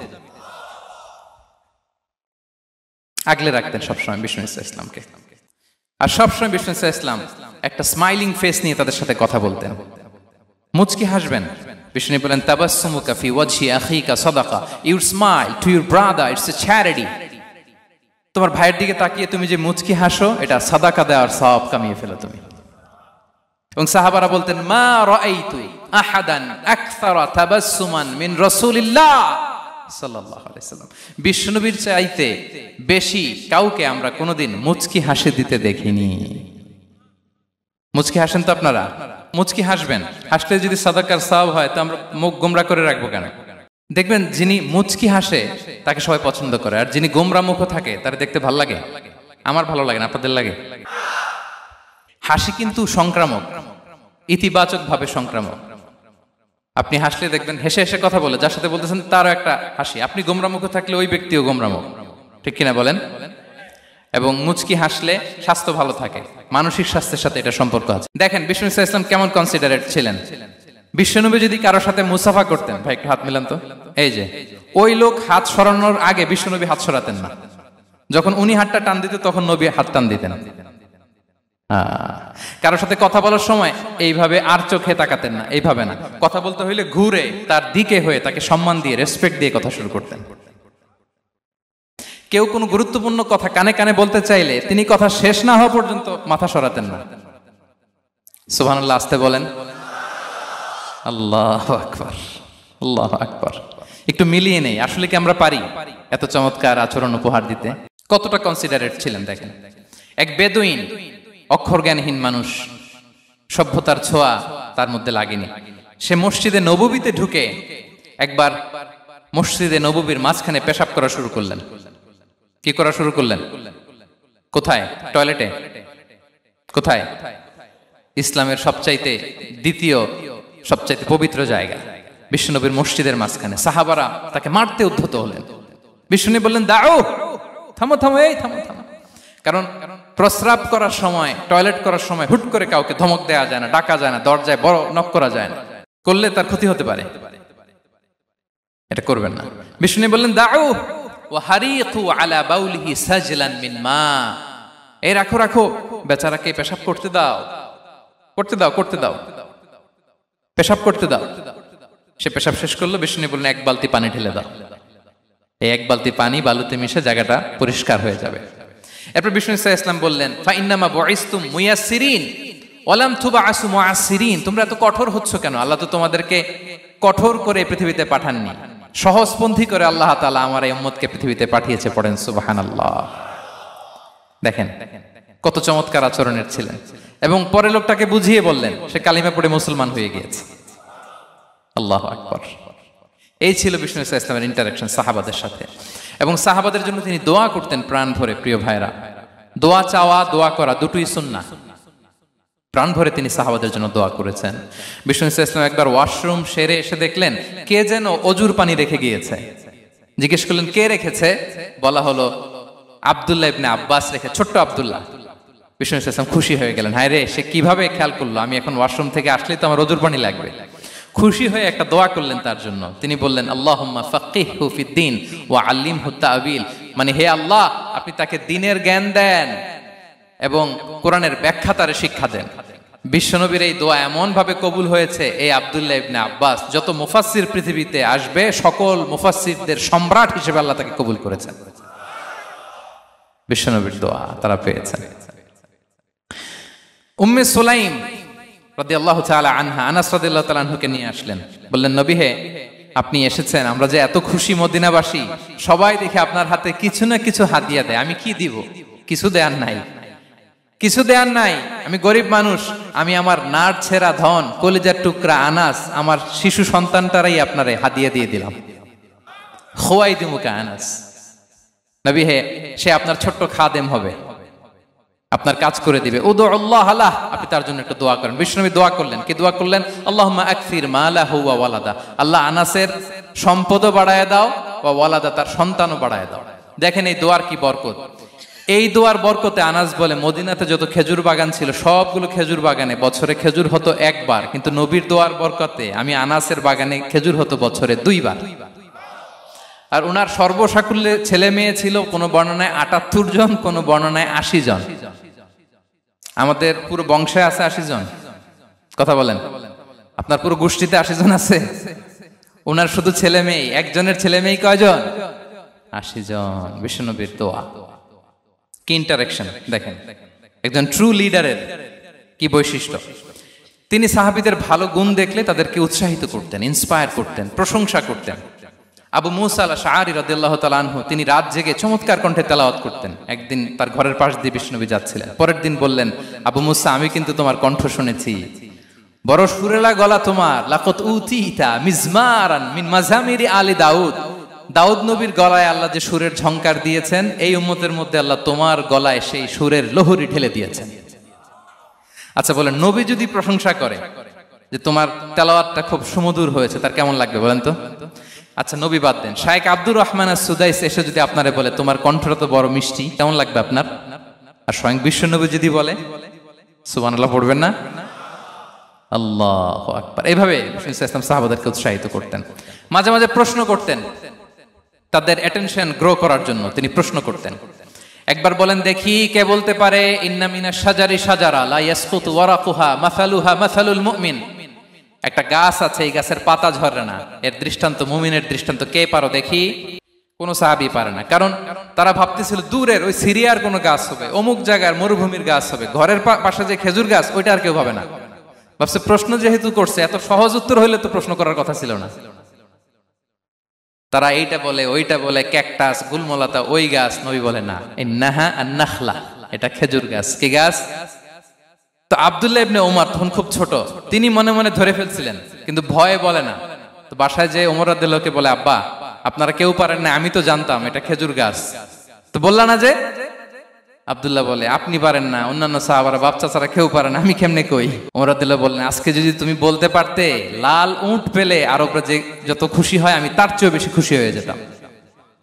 আগলে রাখতেন সবসময় বিষ্ণু ইসলামকে। আর সবসময় বিষ্ণু ইসলাম একটা স্মাইলিং ফেস নিয়ে তাদের সাথে কথা বলতেন, মুচকি হাসবেন। বিষ্ণু বলেন, তাবাসসুমুকা ফি ওয়াজহি আখিকা সাদাকা, you smile to your brother, it's a charity. তোমার ভাইয়ের দিকে তাকিয়ে তুমি যে মুচকি হাসো, এটা সাদাকা দেওয়ার সওয়াব কামিয়ে ফেলো তুমি। এবং সাহাবারা বলতেন, মা রাআইতু আহাদান আকসারা তাবাসসুমান মিন রাসূলিল্লাহ সাল্লাল্লাহু আলাইহি সাল্লাম। বিশ্বনবীর চাইতে বেশি কাউকে আমরা কোনোদিন মুচকি হাসি দিতে দেখিনি। মুচকি হাসেন তো আপনারা? মুচকি হাসবেন, হাসলে যদি সাদাকার সওয়াব হয়, তো আমরা মুখ গোমরা করে রাখবো কেন? দেখবেন, যিনি মুচকি হাসে তাকে সবাই পছন্দ করে, আর যিনি গোমরা মুখ থাকে তার দেখতে ভালো লাগে। আমার ভালো লাগে না, আপনাদের লাগে? হাসি কিন্তু সংক্রামক, ইতিবাচক ভাবে সংক্রামক। আপনি হাসলে দেখবেন হেসে হেসে কথা বলে, যার সাথে বলতেছেন তারও একটা হাসি। আপনি গোমরা মুখ থাকলে ওই ব্যক্তিও গোমরা মুখ, ঠিক কিনা বলেন? এবং মুচকি হাসলে স্বাস্থ্য ভালো থাকে, মানসিক স্বাস্থ্যের সাথে এটা সম্পর্ক আছে। দেখেন বিষ্ণু ইসলাম কেমন কনসিডারেট ছিলেন। বিশ্বনবী যদি কারোর সাথে মুসাফা করতেন, ভাই একটু হাত মিলান তো, এই যে, ওই লোক হাত সরানোর আগে বিশ্বনবী হাত সরাতেন না। যখন উনি হাতটা টান দিতেন, তখন নবী হাত টান দিতেন। কারোর সাথে কথা বলার সময় এইভাবে আর চোখে তাকাতেন না, এইভাবে না। কথা বলতে হইলে ঘুরে তার দিকে হয়ে তাকে সম্মান দিয়ে, রেসপেক্ট দিয়ে কথা শুরু করতেন। কেউ কোনো গুরুত্বপূর্ণ কথা কানে কানে বলতে চাইলে তিনি কথা শেষ না হওয়া পর্যন্ত মাথা সরাতেন না। সুবহানাল্লাহ, আসতে বলেন। আল্লাহু আকবার, আল্লাহু আকবার। একটু মিলিয়ে নেই, আসলে কি আমরা পারি এত চমৎকার আচরণ উপহার দিতে? কতটা কনসিডারেট ছিলেন দেখেন। এক বেদুইন, অক্ষর জ্ঞানহীন মানুষ, সভ্যতার ছোঁয়া তার মধ্যে লাগেনি। সে মসজিদে নববীতে ঢুকে একবার মসজিদে নববীর মাঝখানে পেশাব করা শুরু করলেন। কি করা শুরু করলেন? কোথায়? টয়লেটে? কোথায়? ইসলামের সবচাইতে দ্বিতীয় সবচাইতে পবিত্র জায়গা, বিশ্বনবীর মসজিদের মাঝখানে। সাহাবারা তাকে মারতে উদ্ধত হলেন। বিশ্বনবী বললেন, দাও, থামো থামো, এই থামো থামো। কারণ প্রস্রাব করার সময়, টয়লেট করার সময় হুট করে কাউকে ধমক দেওয়া যায় না, ডাকা যায় না, দরজায় বড় নক করা যায় না, করলে তার ক্ষতি হতে পারে, এটা করবেন না। বিষ্ণু বললেন, দাও ওয়া হারিকু আলা বাউলিহি সাজলান মিন মা, এই রাখো রাখো, বেচারাকে পেশাব করতে দাও, করতে দাও, করতে দাও, পেশাব করতে দাও। সে পেশাব শেষ করলো। বিষ্ণু বললেন, এক বালতি পানি ঢেলে দাও। এই এক বালতি পানি বালুতে মিশে জায়গাটা পরিষ্কার হয়ে যাবে। এরপর বিষ্ণু ইসলাম বললেন, ফাইন্নামা বুইসতুম মুয়াসসিরিন ওয়া লাম তুবআসু মুআসসিরিন, তোমরা এত কঠোর হচ্ছ কেন? আল্লাহ তো তোমাদেরকে কঠোর করে পৃথিবীতে পাঠাননি, সহজপন্থী করে আল্লাহ তাআলা আমার এই উম্মতকে পৃথিবীতে পাঠিয়েছে। পড়েন সুবহানাল্লাহ। দেখেন কত চমৎকার আচরণের ছিলেন। এবং পরে লোকটাকে বুঝিয়ে বললেন, সে কালিমা পড়ে মুসলমান হয়ে গিয়েছে। আল্লাহু আকবার। এই ছিল বিষ্ণু ইসলামের ইন্টারাকশন সাহাবাদের সাথে। এবং সাহাবাদের জন্য তিনি দোয়া করতেন প্রাণ ভরে। প্রিয় ভাইরা, দোয়া চাওয়া, দোয়া করা দুটোই সুন্নাহ। প্রাণ ভরে তিনি সাহাবাদের জন্য দোয়া করেছেন। বিষ্ণু ইসলাম একবার ওয়াশরুম সেরে এসে দেখলেন কে যেন অজুর পানি রেখে গিয়েছে। জিজ্ঞেস করলেন, কে রেখেছে? বলা হলো, আব্দুল্লাহ ইবনে আব্বাস রেখে, ছোট্ট আব্দুল্লাহ। বিষ্ণু ইসলাম খুশি হয়ে গেলেন, হায় রে, সে কিভাবে খেয়াল করলো, আমি এখন ওয়াশরুম থেকে আসলেই তো আমার অজুর পানি লাগবে। খুশি হয়ে একটা দোয়া করলেন তার জন্য। তিনি বললেন, আল্লাহুম্মা ফাক্কিহহু ফিদ্দীন ওয়া আল্লিমহু তা'বীল, মানে হে আল্লাহ, আপনি তাকে দ্বীনের জ্ঞান দেন এবং কোরআনের ব্যাখ্যা তারে শিক্ষা দেন। বিশ্বনবীর এই দোয়া এমন ভাবে কবুল হয়েছে, এই আব্দুল্লাহ ইবনে আব্বাস যত মুফাসসির পৃথিবীতে আসবে, সকল মুফাসসিরদের সম্রাট হিসেবে আল্লাহ তাকে কবুল করেছেন। বিশ্বনবীর দোয়া তারা পেয়েছেন। উম্মে সুলাইম রাদিয়াল্লাহু তাআলা আনহা, আনাস রাদিয়াল্লাহু তাআলা আনহুকে নিয়ে আসলেন। বললেন, নবী হে, আপনি এসেছেন, আমরা যে এত খুশি মদিনাবাসী, সবাই দেখে আপনার হাতে কিছু না কিছু হাদিয়া দেয়, আমি কি দিব? কিছু দেয়ার নাই, কিছু দেয়ার নাই, আমি গরিব মানুষ, আমি আমার নাড় ছেঁড়া ধন, কলিজার টুকরা আনাস, আমার শিশু সন্তানটারাই আপনারে হাদিয়া দিয়ে দিলাম। খোয়াইদিমুকা আনাস, নবী হে, সে আপনার ছোট্ট খাদেম হবে, আপনার কাজ করে দিবে। উদুল্লাহ আলাহ, আপনি তার জন্য একটু দোয়া করেন। বিশ্বনবী দোয়া করলেন, কি দোয়া করলেন? আল্লাহুম্মা আকসির মালাহু ওয়া ওয়ালাদা, আল্লাহ আনাসের সম্পদও বাড়ায় দাও, ওয়া ওয়ালাদা, তার সন্তানও বাড়ায় দাও। দেখেন এই দোয়ার কি বরকত। এই দোয়ার বরকতে আনাস বলে মদিনাতে যত খেজুর বাগান ছিল সবগুলো খেজুর বাগানে বছরে খেজুর হতো একবার, কিন্তু নবীর দোয়ার বরকতে আমি আনাসের বাগানে খেজুর হতো বছরে 2 বার। আর ওনার সর্বসাকুল্যে ছেলে মেয়ে ছিল, কোনো বর্ণনায় 78 জন, কোনো বর্ণনায় 80 জন। আমাদের পুরো বংশে আছে 80 জন, কথা বলেন। আপনার পুরো গোষ্ঠীতে 80 জন আছে? ওনার শুধু ছেলে মেয়ে, একজনের ছেলে মেয়ে কয়জন? 80 জন। বিশ্বনবীর দোয়া কি ইন্টারেকশন দেখেন, একজন ট্রু লিডারের কি বৈশিষ্ট্য। তিনি সাহাবীদের ভালো গুণ দেখলে তাদেরকে উৎসাহিত করতেন, ইন্সপায়ার করতেন, প্রশংসা করতেন। আবু মুসা আল-আশআরী রাদিয়াল্লাহু তাআলা আনহু, তিনি রাত জেগে চমৎকার কণ্ঠে তেলাওয়াত করতেন। একদিন তার ঘরের পাশ দিয়ে বিশ্বনবী যাচ্ছিলেন, পরের দিন বললেন, আবু মুসা, আমি কিন্তু তোমার কণ্ঠ শুনেছি, বড় সুরেলা গলা তোমার। লাকাত উতিতা মিজমারান মিন মাজামিরি আলি দাউদ, দাউদ নবীর গলায় আল্লাহ যে সুরের ঝংকার দিয়েছেন, এই উম্মতের মধ্যে আল্লাহ তোমার গলায় সেই সুরের লহরী ঢেলে দিয়েছেন। আচ্ছা বলেন, নবী যদি প্রশংসা করে যে তোমার তেলাওয়াতটা খুব সুমধুর হয়েছে, তার কেমন লাগবে বলেন তো? আচ্ছা নবী বাদ দেন, শায়েখ আব্দুর রহমান আস-সুদাইস এসে যদি আপনারে বলে তোমার কণ্ঠটা তো বড় মিষ্টি, কেমন লাগবে আপনার? আর স্বয়ং বিশ্বনবী যদি বলে, সুবহানাল্লাহ পড়বেন না? আল্লাহু আকবার। এইভাবে ইসলাম সাহাবাদেরকে উৎসাহিত করতেন। মাঝে মাঝে প্রশ্ন করতেন, তাদের অ্যাটেনশন গ্রো করার জন্য তিনি প্রশ্ন করতেন। একবার বলেন দেখি, কে বলতে পারে ইন্না মিনাশ শাজারি শাজারা লা ইয়াসকুতু ওয়ারাকুহা মাসালুহা মাসালুল মুমিন, একটা গাছ আছে, এই গাছের পাতা ঝরে না, এর দৃষ্টান্ত মুমিনের দৃষ্টান্ত। কে পারো দেখি? কোন সাহাবী পারে না, কারণ তারা ভাবতেছিল দূরের ওই সিরিয়ার কোন গাছ হবে, অমুক জায়গার মরুভূমির গাছ হবে, ঘরের পাশে যে খেজুর গাছ ওইটা আর কেউ ভাবে না। ভাবছে প্রশ্ন যেহেতু করছে, এত সহজ উত্তর হইলে তো প্রশ্ন করার কথা ছিল না। তারা এইটা বলে, ওইটা বলে, ক্যাকটাস, গুলমলাতা, ওই গাছ। নবী বলে না, ইন্নাহা আন-নাখলা, এটা খেজুর গাছ। কি গাছ? তো আব্দুল্লাহ ইবনে ওমর তখন খুব ছোট, তিনি মনে মনে ধরে ফেলছিলেন, কিন্তু ভয়ে বলে না। তো বাসায় যে ওমর রাদিয়াল্লাহুকে বলে, আব্বা আপনারা কেউ পারেন না, আমি তো জানতাম এটা খেজুর গাছ, তো বললা না যে? আব্দুল্লাহ বলে, আপনি পারেন না, অন্যান্য সাহাবারা বাচ্চা ছাড়া কেউ পারে না, আমি কেমনে কই? ওমর রাদিয়াল্লাহু বললেন, আজকে যদি তুমি বলতে পারতে, লাল উট পেলে আরবরা যে যত খুশি হয়, আমি তার চেয়েও বেশি খুশি হয়ে যেতাম।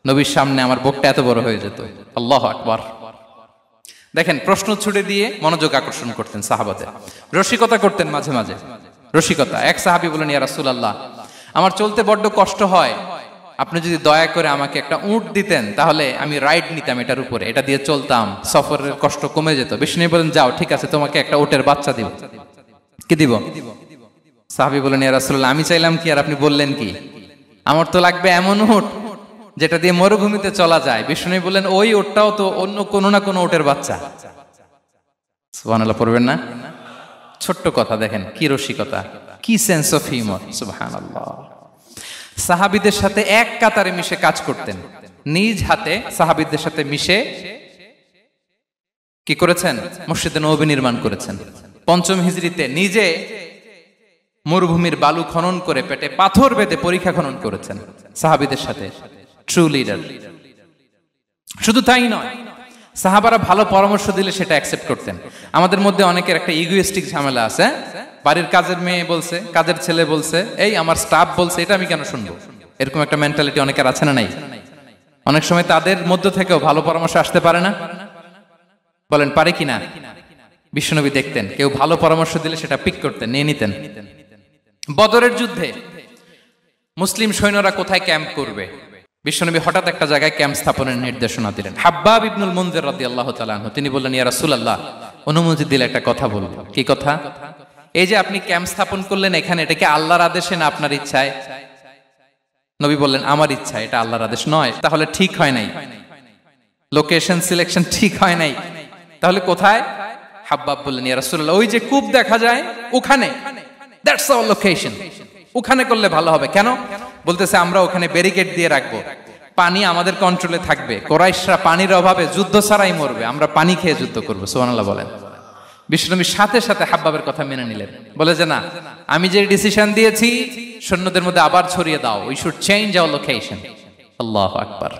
নবীর সামনে আমার বুকটা এত বড় হয়ে যেত। আল্লাহু আকবার। দেখেন, প্রশ্ন ছুড়ে দিয়ে মনোযোগ আকর্ষণ করতেন সাহাবাদের। রসিকতা করতেন মাঝে মাঝে, রসিকতা। এক সাহাবী বলেন, ইয়া রাসূলুল্লাহ, আমার চলতে বড্ড কষ্ট হয়, আপনি যদি দয়া করে আমাকে একটা উট দিতেন, তাহলে আমি রাইড নিতাম এটার উপরে, এটা দিয়ে চলতাম, সফরের কষ্ট কমে যেত। বিষ্ণু বলেন, যাও, ঠিক আছে, তোমাকে একটা উটের বাচ্চা দিব। কি দিব? সাহাবী বলেন, ইয়া রাসূলুল্লাহ, আমি চাইলাম কি আর আপনি বললেন কি? আমার তো লাগবে এমন উট যেটা দিয়ে মরুভূমিতে চলা যায়। বিষ্ণু বললেন, ওই উটটাও তো অন্য কোনো না কোনো উটের বাচ্চা। সুবহানাল্লাহ পড়বেন না? ছোট্ট কথা, দেখেন কি রসিকতা, কি সেন্স অফ হিউমার। সুবহানাল্লাহ। সাহাবীদের সাথে এক কাতারে মিশে কাজ করতেন, নিজ হাতে সাহাবীদের সাথে মিশে কি করেছেন? মসজিদে নববী নির্মাণ করেছেন। 5ম হিজরিতে নিজে মরুভূমির বালু খনন করে পেটে পাথর বেঁধে পরীক্ষা খনন করেছেন সাহাবীদের সাথে। True leader. শুধু তাই নয়, সাহাবারা ভালো পরামর্শ দিলে সেটা অ্যাকসেপ্ট করতেন। আমাদের মধ্যে অনেকের একটা ইগোইস্টিক ঝামেলা আছে, বাড়ির কাজের মেয়ে বলছে, কাজের ছেলে বলছে, এই আমার স্টাফ বলছে, এটা আমি কেন শুনবো? এরকম একটা মেন্টালিটি অনেকের আছে না নাই? অনেক সময় তাদের মধ্য থেকেও ভালো পরামর্শ আসতে পারে না, বলেন পারে কিনা? বিশ্বনবী দেখতেন, কেউ ভালো পরামর্শ দিলে সেটা পিক করতেন, নিয়ে নিতেন। বদরের যুদ্ধে মুসলিম সৈন্যরা কোথায় ক্যাম্প করবে, বিশ্বনবী হঠাৎ একটা জায়গায় ক্যাম্প স্থাপনের নির্দেশনা দিলেন। হাব্বাব ইবনুল মুনজির রাদিয়াল্লাহু তাআলা আনহু, তিনি বললেন, ইয়া রাসূলুল্লাহ, অনুমতি দিলে একটা কথা বলবো। কি কথা? এই যে আপনি ক্যাম্প স্থাপন করলেন এখানে, এটা কি আল্লাহর আদেশে না আপনার ইচ্ছায়? নবী বললেন, আমার ইচ্ছা, এটা আল্লাহর আদেশ নয়। তাহলে ঠিক হয় নাই, লোকেশন সিলেকশন ঠিক হয় নাই। তাহলে কোথায়? হাব্বাব বললেন, ইয়া রাসূলুল্লাহ, ওই যে কূপ দেখা যায় ওখানে, দ্যাটস আওয়ার লোকেশন, ওখানে করলে ভালো হবে। কেন? বলতেছে, আমরা ওখানে ব্যারিকেড দিয়ে রাখবো, পানি আমাদের কন্ট্রোলে থাকবে, কুরাইশরা পানির অভাবে যুদ্ধ ছাড়াই মরবে, আমরা পানি খেয়ে যুদ্ধ করবো। সুবহানাল্লাহ বলেন। বিশ্বনবী সাথে সাথে হাব্বাবের কথা মেনে নিলেন, বলে যে না, আমি যে ডিসিশন দিয়েছি সৈন্যদের মধ্যে আবার ছড়িয়ে দাও, we should change our location. আল্লাহু আকবার।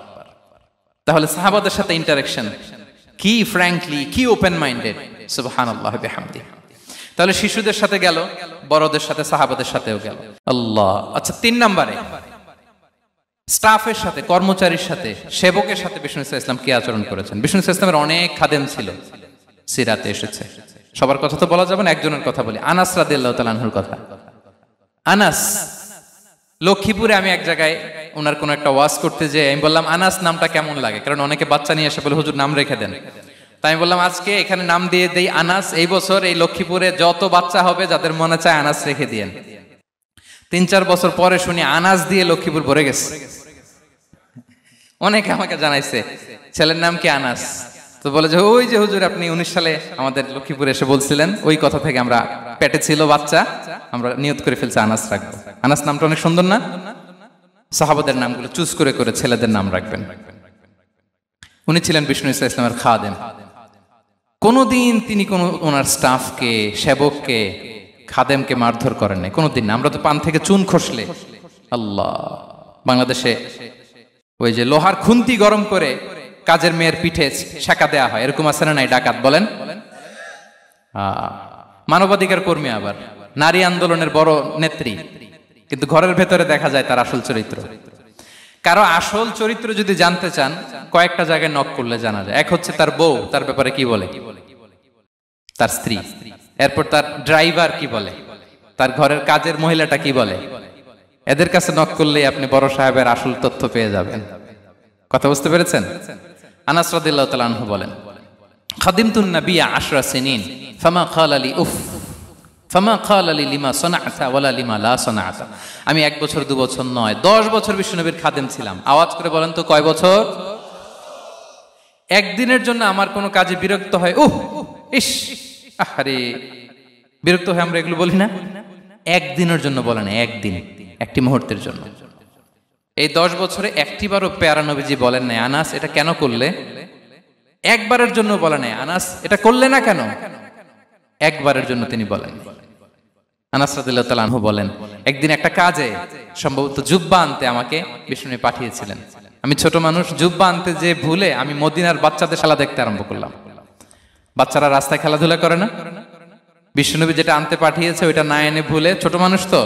তাহলে সাহাবাদের সাথে ইন্টারেকশন কি ফ্র্যাঙ্কলি, কি ওপেন মাইন্ডেড, সুবহানাল্লাহ বিহামদিহি। তাহলে শিশুদের সাথে গেল, বড়দের সাথে, সাহাবাদের সাথেও গেল। আল্লাহ। আচ্ছা, 3 নম্বরে স্টাফের সাথে, কর্মচারীর সাথে, সেবকের সাথে বিষ্ণু ইসলাম কি আচরণ করেছেন? বিষ্ণু ইসলামের অনেক খাদেম ছিল, সিরাতে এসেছে। সবার কথা তো বলা যাবে না, একজনের কথা বলি, আনাস রাদিয়াল্লাহু তাআলা আনহুর কথা। আনাস, লক্ষ্মীপুরে আমি এক জায়গায় ওনার কোন একটা ওয়াজ করতে যেয়ে আমি বললাম আনাস নামটা কেমন লাগে, কারণ অনেকে বাচ্চা নিয়ে এসে বলে হুজুর নাম রেখে দেন। তাই আমি বললাম আজকে এখানে নাম দিয়ে দেই আনাস। এই বছর এই লক্ষ্মীপুরে যত বাচ্চা হবে যাদের মনে চায় আনাস রেখে দিয়েন। 3-4 বছর পরে শুনি আনাস দিয়ে লক্ষ্মীপুর ভরে গেছে। অনেকে আমাকে জানাইছে ছেলের নাম কি আনাস, তো বলে যে ওই যে হুজুর আপনি 19 সালে আমাদের লক্ষ্মীপুরে এসে বলছিলেন, ওই কথা থেকে আমরা, পেটে ছিল বাচ্চা, আমরা নিয়ত করে ফেলছি আনাস রাখবো। আনাস নামটা অনেক সুন্দর না? সাহাবাদের নামগুলো চুজ করে করে ছেলেদের নাম রাখবেন। উনি ছিলেন বিষ্ণু ইসলামের খাদেম। কোনদিন তিনি কোন ওনার স্টাফকে, সেবককে, খাদেমকে মারধর করেন নাই, কোনদিন না। আমরা তো পান থেকে চুন খসলে, আল্লাহ, বাংলাদেশে ওই যে লোহার খুন্তি গরম করে কাজের মেয়ের পিঠে শেখা দেয়া হয়, এরকম আছে না নাই? ডাকাত বলেন, মানবাধিকার কর্মী, আবার নারী আন্দোলনের বড় নেত্রী, কিন্তু ঘরের ভেতরে দেখা যায় তার আসল চরিত্র। কারো আসল চরিত্র যদি জানতে চান, কয়েকটা জায়গায় নক করলে জানা যায়। এক হচ্ছে তার বউ, তার ব্যাপারে কি বলে, তার স্ত্রী। এরপর তার ড্রাইভার কি বলে, তার ঘরের কাজের মহিলাটা কি বলে। এদের কাছে নক করলেই আপনি বড় সাহেবের আসল তথ্য পেয়ে যাবেন। কথা বুঝতে পেরেছেন? আনাস রাদিয়াল্লাহু তাআলা আনহু বলেন, খাদিমতুন নবিয়্যা 10 সিনিন ফামা ক্বালা লি উফ ফামা ক্বালা লি লিমা সানা'তা ওয়ালা লিমা লা সানা'তা। আমি 1 বছর 2 বছর নয়, 10 বছর বিশ্বনবীর খাদেম ছিলাম। আওয়াজ করে বলেন তো কয় বছর? একদিনের জন্য আমার কোনো কাজে বিরক্ত হয়, উহ ইস আরে, বিরক্ত হয় আমরা এগুলো বলি না? একদিনের জন্য বলে না, একদিন, একটি মুহূর্তের জন্য। এই 10 বছরে একটিবারও পেয়ারা নবীজি বলেন নাই আনাস এটা কেন করলে, একবারের জন্য বলে নাই আনাস এটা করলে না কেন, একবারের জন্য তিনি বলেন। আনাস রাদিয়াল্লাহু তাআলা আনহু বলেন, একদিন একটা কাজে সম্ভবত জুব্বা আনতে আমাকে বিষ্ণু পাঠিয়েছিলেন। আমি ছোট মানুষ, জুব্বা আনতে যে ভুলে আমি মদিনার বাচ্চাদের খেলা দেখতে আরম্ভ করলাম। বাচ্চারা রাস্তায় খেলাধুলা করে না, বিষ্ণুনবী যেটা আনতে পাঠিয়েছে ওইটা না এনে ভুলে, ছোট মানুষ তো,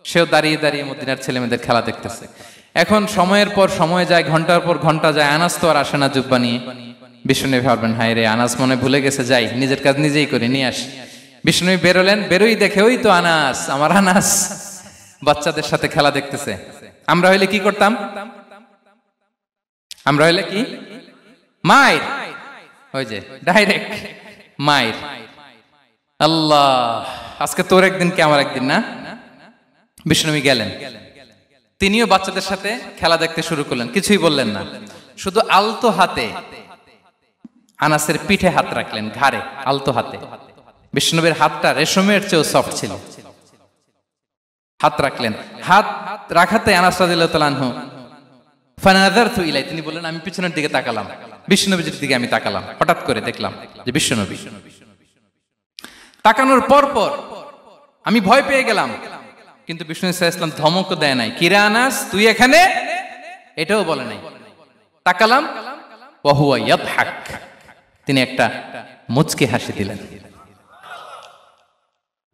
সেও দাঁড়িয়ে দাঁড়িয়ে মদিনার ছেলেমেয়েদের খেলা দেখতেছে। এখন সময়ের পর সময় যায়, ঘন্টার পর ঘন্টা যায়, আনাস তো আর আসে না জুব্বা নিয়ে। বিষ্ণুনবী ভাবলেন হায় রে, আনাস মনে ভুলে গেছে, যাই নিজের কাজ নিজেই করে নিয়ে আসি। বিষ্ণুনবী বেরোলেন, বেরোই দেখে ওই তো আনাস, আমার আনাস বাচ্চাদের সাথে খেলা দেখতেছে। আমরা হইলে কি করতাম? আমরা হইলে কি মায়ের, ওই যে ডাইরেক্ট মায়ের। আল্লাহ, আজকে তোর একদিন কি আমার একদিন না? বিষ্ণুনবী গেলেন, তিনিও বাচ্চাদের সাথে খেলা দেখতে শুরু করলেন, কিছুই বললেন না, শুধু আলতো হাতে আনাসের পিঠে হাত রাখলেন, ঘাড়ে আলতো হাতে। বিষ্ণুনবীর হাতটা রেশমের চেয়েও সফট ছিল। হাত রাখলেন, হাত রাখাতে আনাস রাদিয়াল্লাহু তাআলা আনহু ফানাযারতু ইলাই, তিনি বললেন আমি পিছনের দিকে তাকালাম, বিষ্ণুনবীর দিকে আমি তাকালাম। হঠাৎ করে দেখলাম যে বিষ্ণুনবী। তাকানোর পর পর আমি ভয় পেয়ে গেলাম, কিন্তু বিষ্ণু ইসলাম ধমক দেয় নাই, কিরে আনাস তুই এখানে, এটাও বলে নাই। তাকালাম, ওয়া হুয়া ইয়াদহাক, তিনি একটা মুচকি হাসি দিলেন।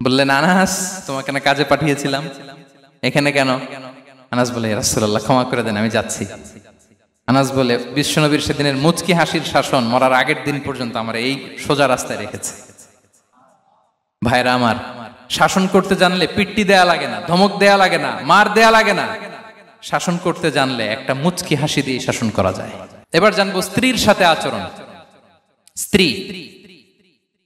বললেন আনাস তোমাকে না কাজে পাঠিয়েছিলাম, এখানে কেন? আনাস বলে ইয়া রাসূলুল্লাহ ক্ষমা করে দেন, আমি যাচ্ছি। আনাস বলে বিশ্বনবীর সেদিনের মুচকি হাসির শাসন মরার আগের দিন পর্যন্ত আমার এই সোজা রাস্তায় রেখেছে। ভাইরা আমার, শাসন করতে জানলে পিট্টি দেয়া লাগে না, ধমক দেয়া লাগে না, মার দেয়া লাগে না। শাসন করতে জানলে একটা মুচকি হাসি দিয়ে শাসন করা যায়। এবার জানবো স্ত্রীর সাথে আচরণ। স্ত্রী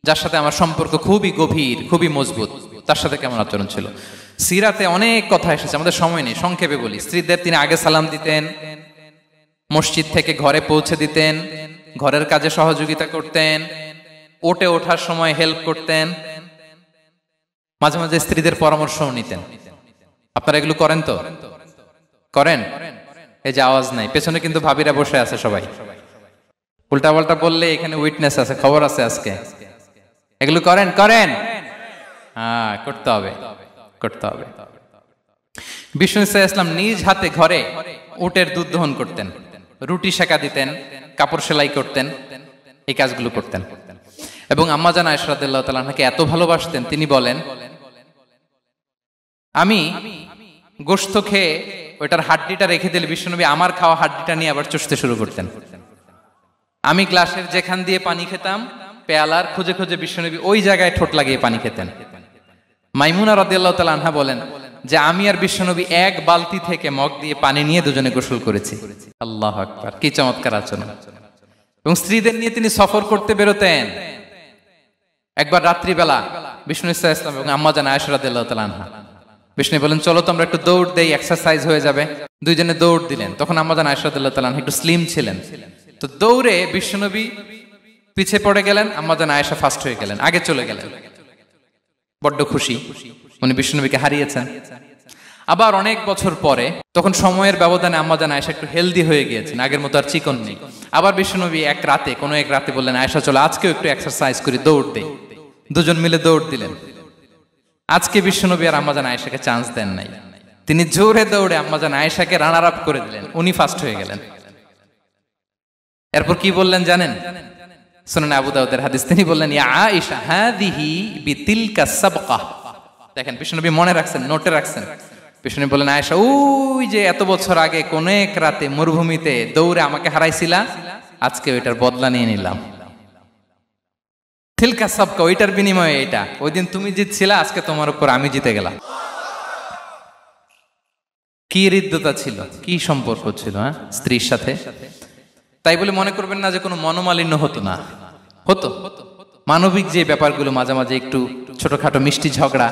যার সাথে আমার সম্পর্ক খুবই গভীর, খুবই মজবুত, তার সাথে কেমন আচরণ ছিল? সিরাতে অনেক কথা এসেছে, আমাদের সময় নেই, সংক্ষেপে বলি। স্ত্রীদের তিনি আগে সালাম দিতেন, মসজিদ থেকে ঘরে পৌঁছে দিতেন, ঘরের কাজে সহযোগিতা করতেন, ওটে ওঠার সময় হেল্প করতেন, মাঝে মাঝে স্ত্রীদের পরামর্শও নিতেন। আপনারা এগুলো করেন তো? করেন? এই যে আওয়াজ নাই, পেছনে কিন্তু ভাবিরা বসে আছে সবাই। উল্টা পাল্টা বললে এখানে উইটনেস আছে, খবর আছে আজকে। এগুলো করেন? করেন? হ্যাঁ, করতে হবে, করতে হবে। বিষ্ণু ইসলাম নিজ হাতে ঘরে উটের দুধ দহন করতেন, রুটি সেকা দিতেন, কাপড় সেলাই করতেন, এই কাজগুলো করতেন। এবং আম্মা জান আয়েশা রাদিয়াল্লাহু তাআলা আনহাকে এত ভালোবাসতেন, তিনি বলেন, আমি গোশত খেয়ে ওইটার হাড্ডিটা রেখে দিলে বিশ্বনবী আমার খাওয়া হাড্ডিটা নিয়ে আবার চষতে শুরু করতেন। আমি গ্লাসের যেখান দিয়ে পানি খেতাম, পেয়ালার খুঁজে খুঁজে বিশ্বনবী ওই জায়গায় ঠোঁট লাগিয়ে পানি খেতেন। মাইমুনা রাদিয়াল্লাহু তাআলা আনহা বলেন যে আমি আর বিশ্বনবী এক বালতি থেকে মগ দিয়ে পানি নিয়ে দুজনে গোসল করেছি। আল্লাহু আকবার, কি চমৎকার আচরণ। এবং স্ত্রীদের নিয়ে তিনি সফর করতে বেরোতেন। একবার রাত্রিবেলা বিষ্ণু সাল্লাল্লাহু আলাইহি ওয়াসাল্লাম এবং আম্মা জান আয়েশা রাদিয়াল্লাহু তাআলা আনহা, বিষ্ণু বলেন চলো তো আমরা একটু দৌড় দেই, এক্সারসাইজ হয়ে যাবে। দুইজনে দৌড় দিলেন। তখন আম্মা জান আয়েশা রাদিয়াল্লাহু তাআলা আনহা একটু স্লিম ছিলেন, তো দৌড়ে বিশ্বনবী পিছে পড়ে গেলেন, আম্মা জান আয়েশা ফার্স্ট হয়ে গেলেন, আগে চলে গেলেন। বড্ড খুশি, উনি বিশ্বনবীকে হারিয়েছেন। আবার অনেক বছর পরে, তখন সময়ের ব্যবধানে আম্মা জান আয়েশা একটু হেলদি হয়ে গিয়েছেন, আগের মতো আর চিকন নেই। আবার বিশ্বনবী এক রাতে বললেন আয়েশা চলো আজকেও একটু এক্সারসাইজ করি, দৌড় দেই। দুজন মিলে দৌড় দিলেন। আজকে বিশ্বনবী আর আম্মা জান আয়েশাকে চান্স দেন নাই, তিনি জোরে দৌড়ে আম্মা জান আয়েশাকে রানার আপ করে দিলেন, উনি ফার্স্ট হয়ে গেলেন। এরপর কি বললেন জানেন? সুনানে আবু দাউদের হাদিস, তিনি বললেন ইয়া আয়েশা হাদিহি বিতিলকা সাবকা। দেখেন বিশ্বনবী মনে রাখছেন, নোটে রাখছেন। বিশ্বনবী বললেন আয়েশা, ওই যে এত বছর আগে কোন এক রাতে মরুভূমিতে দৌড়ে আমাকে হারাইছিলা, আজকে ওইটার বদলা নিয়ে নিলাম। তিলকা সাবকা, ওইটার বিনিময়ে এটা। ওই দিন তুমি জিতছিলা, আজকে তোমার উপর আমি জিতে গেলাম। কি হৃদ্যতা ছিল, কি সম্পর্ক ছিল স্ত্রীর সাথে। তাই বলে মনে করবেন না যে কোনো মনোমালিন্য হতো না, হতো। মানবিক যে ব্যাপারগুলো, মাঝে মাঝে একটু ছোটখাটো মিষ্টি ঝগড়া,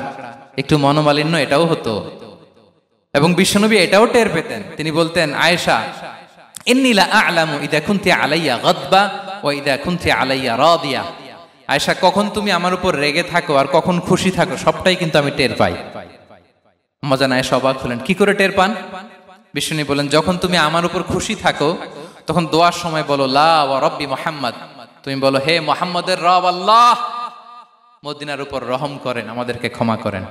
একটু মনোমালিন্য, এটাও হতো। এবং বিশ্বনবী এটাও টের পেতেন। তিনি বলতেন আয়েশা ইন্নী লা আ'লামু ইযা কুনতি আলাইয়া গাদবা ওয়া ইযা কুনতি আলাইয়া রাদিয়া। আয়েশা, কখন তুমি আমার উপর রেগে থাকো আর কখন খুশি থাকো সবটাই কিন্তু আমি টের পাই। আম্মা জান আয়েশা অবাক হলেন, কি করে টের পান? বিশ্বনবী বলেন যখন তুমি আমার উপর খুশি থাকো তখন দোয়ার সময় বলো লা ওয়া রাব্বি মুহাম্মদ, তুমি বলো হে মুহাম্মদের রব আল্লাহ, মদিনার উপর রহম করেন, আমাদেরকে ক্ষমা করেন।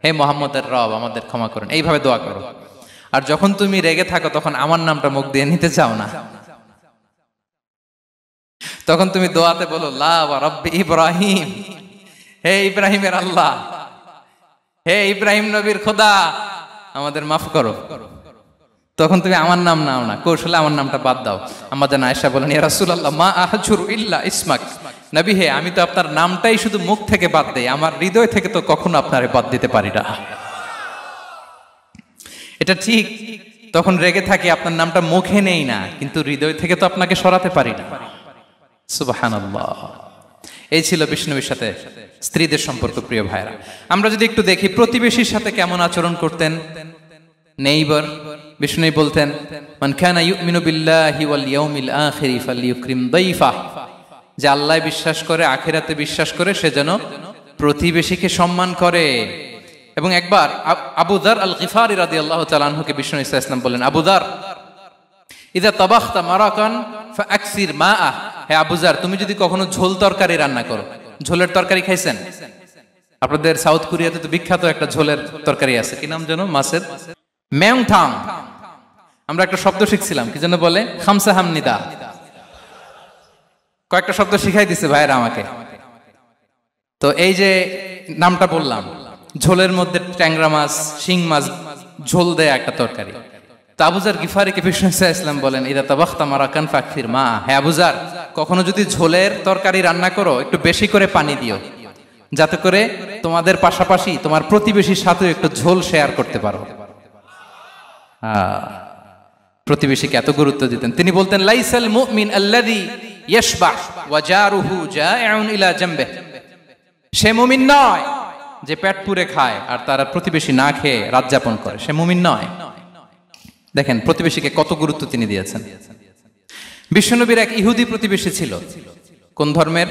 হে মুহাম্মদের রব, আমাদের ক্ষমা করেন, এইভাবে দোয়া করো। আর যখন তুমি রেগে থাকো তখন আমার নামটা মুখ দিয়ে নিতে চাও না, তখন তুমি দোয়াতে বলো লা ওয়া রাব্বি ইব্রাহিম, হে ইব্রাহিমের আল্লাহ, হে ইব্রাহিম নবীর খোদা, আমাদের মাফ করো। তখন তুমি আমার নাম নাও না, কৌশলে আমার নামটা বাদ দাও। আম্মা জান আয়েশা বলেন ইয়া রাসূলুল্লাহ মা আহজুরু ইল্লা ইসমাক, নবী হে আমি তো আপনার নামটাই শুধু মুখ থেকে বাদ দেই, আমার হৃদয় থেকে তো কখনো আপনারে বাদ দিতে পারি না। এটা ঠিক, তখন রেগে থাকি, আপনার নামটা মুখে নেই না, কিন্তু হৃদয় থেকে তো আপনাকে সরাতে পারি না। সুবহানাল্লাহ। এই ছিল বিষ্ণুবীর সাথে স্ত্রীদের সম্পর্ক। প্রিয় ভাইরা, আমরা যদি একটু দেখি প্রতিবেশীর সাথে কেমন আচরণ করতেন। নেইবার, বিষ্ণু বলতেন মান কানা ইউমিনু বিল্লাহি ওয়াল ইয়াউমিল আখির ফালইউকরিম দাইফা, যে আল্লাহ বিশ্বাস করে, আখিরাতে বিশ্বাস করে, সে যেন প্রতিবেশীকে সম্মান করে। এবং একবার আবু যার আল গিফারি রাদিয়াল্লাহু তাআলা আনহুকে বিষ্ণু সাল্লাল্লাহু আলাইহি ওয়াসাল্লাম বললেন আবু যার ইযা তাবাখতা মারাকান ফাআকসির মাআ, হে আবু যার তুমি যদি কখনো ঝোল তরকারি রান্না করো, ঝোলের তরকারি খাইছেন? আপনাদের সাউথ কোরিয়াতে তো বিখ্যাত একটা ঝোলের তরকারি আছে, কি নাম যেন, মাছের মেয়ংথাং। আমরা একটা শব্দ শিখছিলাম, কি যেন বলে, খামসা হামনিদা। কয়েকটা শব্দ শিখাই দিছে ভাইয়েরা আমাকে। তো এই যে নামটা বললাম, ঝোলের মধ্যে ট্যাংরা মাছ, শিং মাছ ঝোল দেয়া একটা তরকারি। তো আবু যার গিফারিকে বিষ্ণু সাল্লাল্লাহু আলাইহি ওয়াসাল্লাম বলেন ইদা তাবাখতা মারাকান ফাকফির মা, হে আবু যার কখনো যদি ঝোলের তরকারি রান্না করো একটু বেশি করে পানি দিও, যাতে করে তোমাদের পাশাপাশি তোমার প্রতিবেশীর সাথে একটু ঝোল শেয়ার করতে পারো। প্রতিবেশীকে এত গুরুত্ব দিতেন। তিনি বলতেন লাইসাল মুমিন আল্লাযী ইয়াশবা ওয়া জারুহু জাইউন ইলা জামবিহি, সে মুমিন নয় যে পেট পুরে খায় আর তার প্রতিবেশী না খেয়ে রাত যাপন করে, সে মুমিন নয়। দেখেন প্রতিবেশীকে কত গুরুত্ব তিনি দিয়েছেন। বিশ্বনবীর এক ইহুদি প্রতিবেশী ছিল। কোন ধর্মের?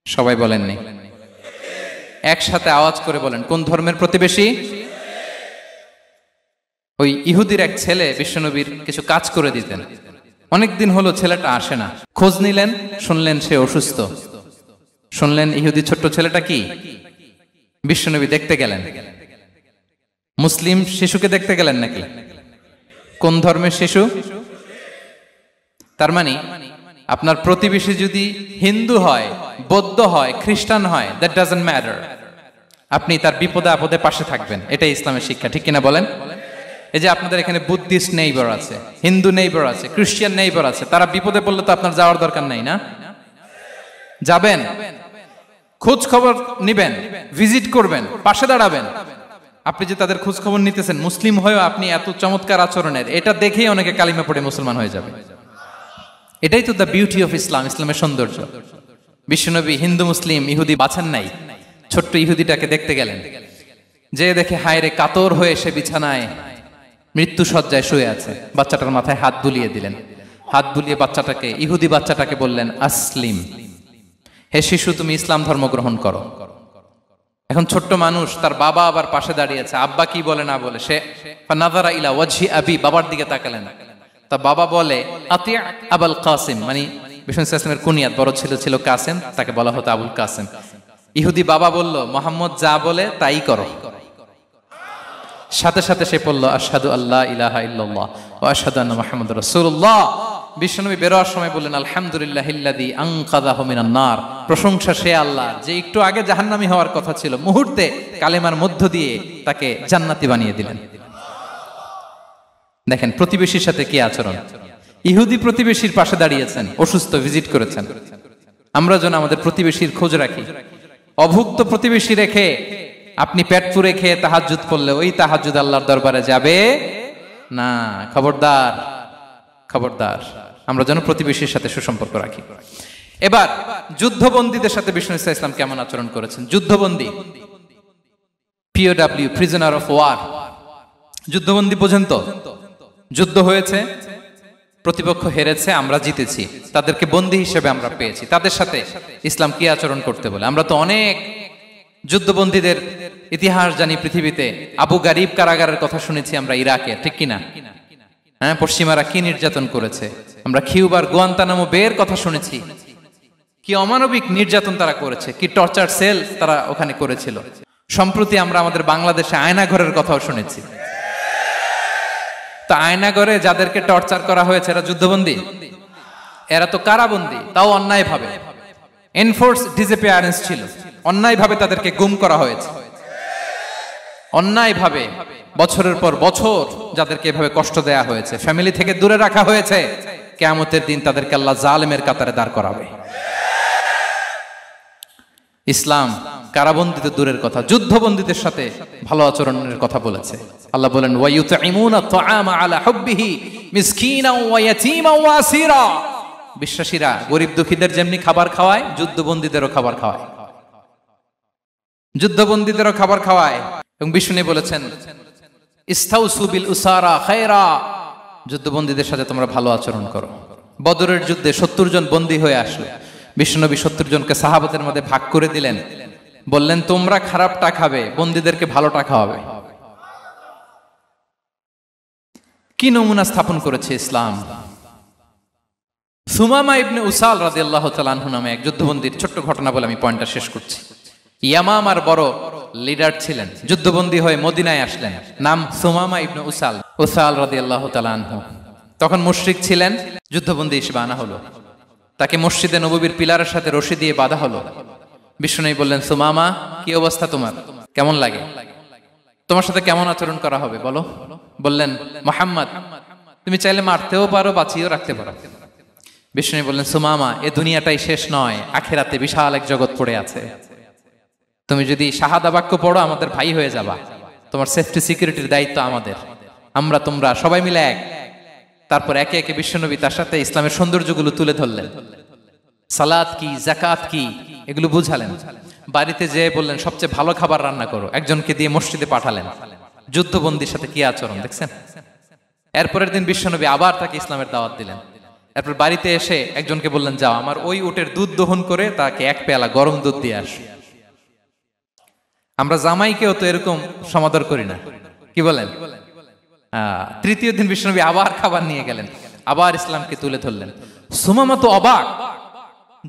সবাই বলেননি, একসাথে আওয়াজ করে বলেন, কোন ধর্মের প্রতিবেশী? ওই ইহুদির এক ছেলে বিশ্বনবীর কিছু কাজ করে দিতেন। অনেকদিন হলো ছেলেটা আসে না, খোঁজ নিলেন, শুনলেন সে অসুস্থ। শুনলেন ইহুদি ছোট্ট ছেলেটা কি, বিশ্বনবী দেখতে গেলেন। মুসলিম শিশুকে দেখতে গেলেন নাকি? কোন ধর্মের শিশু? তার মানে আপনার প্রতিবেশী যদি হিন্দু হয়, বৌদ্ধ হয়, খ্রিস্টান হয়, দ্যাট ডাজন্ট ম্যাটার, আপনি তার বিপদে আপদে পাশে থাকবেন। এটাই ইসলামের শিক্ষা, ঠিক কিনা বলেন? এই যে আপনাদের এখানে বুদ্ধিস্ট নেইবার আছে, হিন্দু নেইবার আছে, খ্রিস্টান নেইবার আছে, তারা বিপদে পড়লে তো আপনার যাওয়ার দরকার নাই, না? যাবেন, খোঁজ খবর নিবেন, ভিজিট করবেন, পাশে দাঁড়াবেন। আপনি যে তাদের খোঁজ খবর নিতেছেন, মুসলিম হয়েও আপনি এত চমৎকার আচরণের, এটা দেখেই অনেকে কালিমা পড়ে মুসলমান হয়ে যাবে। এটাই তো দ্য বিউটি অফ ইসলাম, ইসলামের সৌন্দর্য। বিশ্বনবী হিন্দু মুসলিম ইহুদি বাছেন নাই, ছোট্ট ইহুদিটাকে দেখতে গেলেন, যে দেখে হায় রে, কাতর হয়ে সে বিছানায় মৃত্যু শয্যায় শুয়ে আছে, বাচ্চাটার মাথায় হাত বুলিয়ে দিলেন। হাত বুলিয়ে বাচ্চাটাকে, ইহুদি বাচ্চাটাকে বললেন, আসলিম, হে শিশু, তুমি ইসলাম ধর্ম গ্রহণ করো। এখন ছোট্ট মানুষ, তার বাবা আবার পাশে দাঁড়িয়ে আছে, আব্বা কি বলে না বলে, সে নাযারা ইলা ওয়াজহি আবি, বাবার দিকে তাকালেন। তা বাবা বলে, আতি আবুল কাসিম, মানে বিষ্ণু ইসলামের কুনিয়াত, বড় ছেলে ছিল কাসিম, তাকে বলা হতো আবুল কাসিম। ইহুদি বাবা বলল, মোহাম্মদ যা বলে তাই করো। সাথে সাথে সে পড়ল, আশহাদু আল্লাহ ইলাহা ইল্লাল্লাহ ওয়া আশহাদু আন্না মুহাম্মাদুর রাসূলুল্লাহ। বিশ্বনবী বেরোয়ার সময় বললেন, আলহামদুলিল্লাহিল্লাযী আনকাযাহু মিনান নার, প্রশংসা সে আল্লাহর যে একটু আগে জাহান্নামী হওয়ার কথা ছিল, মুহূর্তে কালেমার মধ্য দিয়ে তাকে জান্নাতি বানিয়ে দিলেন। দেখেন প্রতিবেশীর সাথে কি আচরণ। ইহুদি প্রতিবেশীর পাশে দাঁড়িয়েছেন, অসুস্থ, ভিজিট করেছেন। আমরা যেন আমাদের প্রতিবেশীর খোঁজ রাখি। অভুক্ত প্রতিবেশী রেখে আপনি পেট পুরে খেয়ে তাহাজ্জুদ পড়লে ওই তাহাজ্জুদ আল্লাহর দরবারে যাবে না। খবরদার, খবরদার, আমরা যেন প্রতিবেশীর সাথে সুসম্পর্ক রাখি। এবার যুদ্ধবন্দীদের সাথে বিষ্ণু ইসলাম কেমন আচরণ করেছেন। যুদ্ধবন্দী, POW, প্রিজনার অফ ওয়ার, যুদ্ধবন্দী পর্যন্ত যুদ্ধ হয়েছে, প্রতিপক্ষ হেরেছে, আমরা জিতেছি, তাদেরকে বন্দী হিসেবে আমরা পেয়েছি, তাদের সাথে ইসলাম কি আচরণ করতে বলে। আমরা তো অনেক যুদ্ধবন্দীদের ইতিহাস জানি পৃথিবীতে। আবু গারিব কারাগারের কথা শুনেছি আমরা ইরাকে, ঠিক কিনা? হ্যাঁ, পশ্চিমারা কি নির্যাতন করেছে। আমরা কিউবার গুয়ান্তানামো বের কথা শুনেছি, কি অমানবিক নির্যাতন তারা করেছে, কি টর্চার সেল তারা ওখানে করেছিল। সম্প্রতি আমরা আমাদের বাংলাদেশে আয়নাঘরের কথাও শুনেছি। তো আয়নাঘরে যাদেরকে টর্চার করা হয়েছে এরা যুদ্ধবন্দী? এরা তো কারাবন্দী, তাও অন্যায় ভাবে। এনফোর্স ডিসঅ্যাপিয়ারেন্স ছিল, অন্যায় ভাবে তাদেরকে গুম করা হয়েছে। অন্যায় ভাবে বছরের পর বছর যাদেরকে এভাবে কষ্ট দেয়া হয়েছে, ফ্যামিলি থেকে দূরে রাখা হয়েছে, কিয়ামতের দিন তাদেরকে আল্লাহ জালেমের কাতারে দাঁড় করাবে। ইসলাম কারাবন্দী তো দূরের কথা, যুদ্ধবন্দীদের সাথে ভালো আচরণের কথা বলেছে। আল্লাহ বলেন, ওয়া ইউতঈমুনা তুআমা আলা হুব্বিহি মিসকিনাও ওয়া ইয়াতীমান ওয়া আসীরা। বিশ্বাসীরা গরিব দুঃখীদের যেমনি খাবার খাওয়ায়, যুদ্ধবন্দীদেরও খাবার খাওয়ায়, যুদ্ধবন্দীদেরও খাবার খাওয়ায়। এবং বিষ্ণু বলেছেন, ইস্তাউসু বিল উসারা খায়রা, যুদ্ধবন্দীদের সাথে তোমরা ভালো আচরণ করো। বদরের যুদ্ধে 70 জন বন্দী হয়ে আসলো। বিশ্বনবী 70 জনকে সাহাবাদের মধ্যে ভাগ করে দিলেন, বললেন তোমরা খারাপটা খাবে, বন্দীদেরকে ভালোটা খাওয়াবে। কি নমুনা স্থাপন করেছে ইসলাম। সুমামা ইবনে উসাল রাদিয়াল্লাহু তাআলা আনহু নামে এক যুদ্ধবন্দীর ছোট্ট ঘটনা বলে আমি পয়েন্টটা শেষ করছি। ইয়ামামার বড় লিডার ছিলেন, যুদ্ধবন্দী হয়ে মদিনায় আসলেন, নাম সুমামা ইবনে উসাল রাদিয়াল্লাহু তাআলা আনহু। তখন মুশরিক ছিলেন, যুদ্ধবন্দী হিসেবে আনা হলো। তাকে মসজিদে নববীর পিলারের সাথে রশি দিয়ে বাঁধা হলো। বিষ্ণু বললেন, সুমামা কি অবস্থা তোমার, কেমন লাগে, তোমার সাথে কেমন আচরণ করা হবে বলো। বললেন, মুহাম্মদ তুমি চাইলে মারতেও পারো, বাঁচিয়েও রাখতে পারো। বিষ্ণু বললেন, সুমামা এ দুনিয়াটাই শেষ নয়, আখিরাতে বিশাল এক জগৎ পড়ে আছে। তুমি যদি শাহাদা বাক্য পড়ো আমাদের ভাই হয়ে যাবা, তোমার সেফটি সিকিউরিটির দায়িত্ব আমাদের, আমরা তোমরা সবাই মিলে এক। তারপর একে একে বিশ্বনবী তার সাথে ইসলামের সৌন্দর্যগুলো তুলে ধরলেন। সালাত কি, যাকাত কি, এগুলো বুঝালেন। বাড়িতে যেয়ে বললেন সবচেয়ে ভালো খাবার রান্না করো, একজনকে দিয়ে মসজিদে পাঠালেন। যুদ্ধবন্দীর সাথে কি আচরণ দেখছেন। এরপরের দিন বিশ্বনবী আবার তাকে ইসলামের দাওয়াত দিলেন। এরপর বাড়িতে এসে একজনকে বললেন, যাও আমার ওই উটের দুধ দহন করে তাকে এক পেয়ালা গরম দুধ দিয়ে আস। আমরা জামাইকেও তো এরকম সমাদর করি না, কি বলেন। তৃতীয় দিন বিশ্বনবী আবার খাবার নিয়ে গেলেন, আবার ইসলামকে তুলে ধরলেন। সুমামা তো অবাক,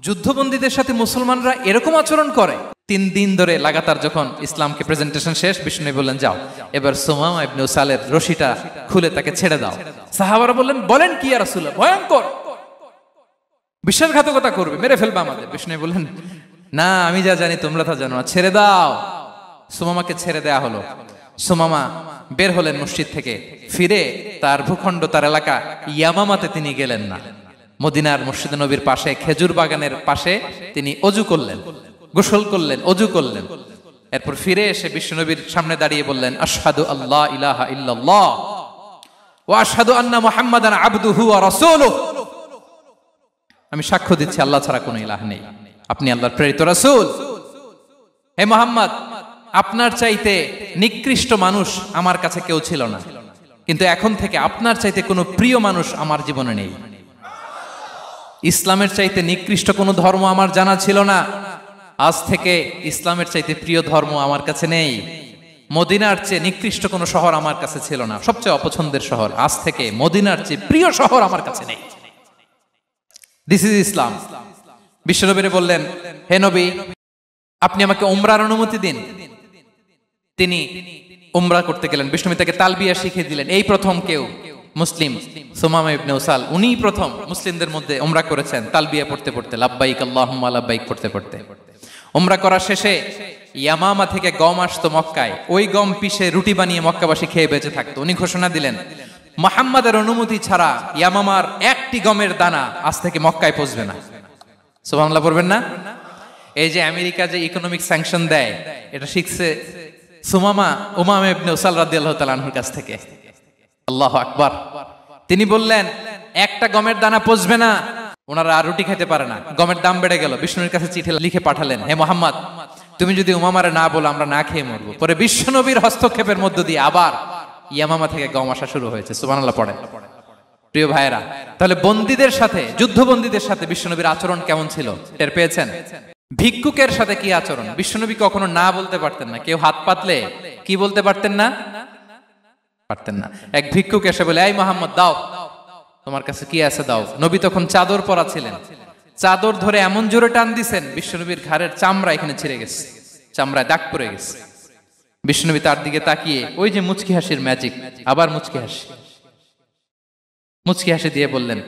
যুদ্ধবন্দীদের সাথে মুসলমানরা এরকম আচরণ করে। 3 দিন ধরে লাগাতার যখন ইসলামকে প্রেজেন্টেশন শেষ, বিষ্ণু বললেন, যাও এবার সুমামা ইবনে উসালের রশিটা খুলে তাকে ছেড়ে দাও। সাহাবারা বললেন, বলেন কি ইয়া রাসূলুল্লাহ, ভয়ঙ্কর। বিশ্বাসঘাতকতা করবে, মেরে ফেলবে আমাদের। বিষ্ণু বললেন, না, আমি যা জানি তোমরা তা জানো না, ছেড়ে দাও। সুমামাকে ছেড়ে দেয়া হলো। সুমামা বের হলেন মসজিদ থেকে, ফিরে তার ভূখণ্ড, তার এলাকা ইয়ামামাতে তিনি গেলেন না। মদিনার মসজিদে নবীর পাশে খেজুর বাগানের পাশে তিনি অজু করলেন, গোসল করলেন, অজু করলেন। এরপর ফিরে এসে বিশ্বনবীর সামনে দাঁড়িয়ে বললেন, আশহাদু আল্লাহ ইলাহা ইল্লাল্লাহ ওয়া আশহাদু আন্না মুহাম্মাদান আবদুহু ওয়া রাসূলুহু। আমি সাক্ষ্য দিচ্ছি আল্লাহ ছাড়া কোনো ইলাহ নেই, আপনি আল্লাহর প্রেরিত রাসূল। হে মুহাম্মদ, আপনার চাইতে নিকৃষ্ট মানুষ আমার কাছে কেউ ছিল না, কিন্তু এখন থেকে আপনার চাইতে কোনো প্রিয় মানুষ আমার জীবনে নেই। ইসলামের চাইতে নিকৃষ্ট কোনো ধর্ম আমার জানা ছিল না, আজ থেকে ইসলামের চাইতে প্রিয় ধর্ম আমার কাছে নেই। মদিনার চেয়ে নিকৃষ্ট কোনো শহর আমার কাছে ছিল না, সবচেয়ে অপছন্দের শহর, আজ থেকে মদিনার চেয়ে প্রিয় শহর আমার কাছে নেই। দিস ইজ ইসলাম। বিশ্বনবী বললেন, হে নবী, আপনি আমাকে উমরার অনুমতি দিন। তিনি উমরা করতে গেলেন। বিষ্ণু তাকে তালবিয়া শিখিয়ে দিলেন। এই প্রথম কেউ মুসলিম, সুমামা ইবনে উসাল, উনিই প্রথম মুসলিমদের মধ্যে উমরা করেছেন তালবিয়া পড়তে পড়তে, লাব্বাইক আল্লাহুম্মা লাব্বাইক পড়তে পড়তে। উমরা করা শেষে ইয়ামামা থেকে গম আসতো মক্কায়, ওই গম পিষে রুটি বানিয়ে মক্কাবাসী খেয়ে বেঁচে থাকতো। উনি ঘোষণা দিলেন, মুহাম্মাদের অনুমতি ছাড়া ইয়ামামার একটি গমের দানা আজ থেকে মক্কায় পৌঁছবে না। সুবহানাল্লাহ পড়বেন না? এই যে আমেরিকা যে ইকোনমিক স্যাংশন দেয়, এটা শিখছে সুমামা উমামা ইবনে উসাল রাদিয়াল্লাহু তাআলা আনহুর কাছ থেকে। আল্লাহু আকবার। তিনি বললেন, একটা গমের দানা পচবে না, ওনারা আর রুটি খেতে পারে না। গমের দাম বেড়ে গেল। বিষ্ণুর কাছে চিঠি লিখে পাঠালেন, হে মুহাম্মদ, তুমি যদি উমামারে না বলো আমরা না খেয়ে মরবো। পরে বিশ্বনবীর হস্তক্ষেপের মধ্য দিয়ে আবার ইয়ামামা থেকে গম আসা শুরু হয়েছে। সুবহানাল্লাহ পড়েন। প্রিয় ভাইয়েরা, তাহলে বন্দীদের সাথে, যুদ্ধবন্দীদের সাথে বিশ্বনবীর আচরণ কেমন ছিল টের পেয়েছেন? ভিক্ষুকের সাথে কি আচরণ? বিশ্বনবী কখনো না বলতে পারতেন না। কেউ হাত পাতলে কি বলতে পারতেন না? পারতেন না। এক ভিক্ষুক এসে বলে, এই মুহাম্মদ, দাও, তোমার কাছে কি আছে দাও। নবী তখন চাদর পরা ছিলেন। চাদর ধরে এমন জোরে টান দিছেন, বিশ্বনবীর ঘাড়ের চামড়া এখানে ছিঁড়ে গেছে, চামড়ায় দাগ পড়ে গেছে। বিশ্বনবী তার দিকে তাকিয়ে, ওই যে মুচকি হাসির ম্যাজিক, আবার মুচকি হাসি, মুচকি হাসি দিয়ে বললেন,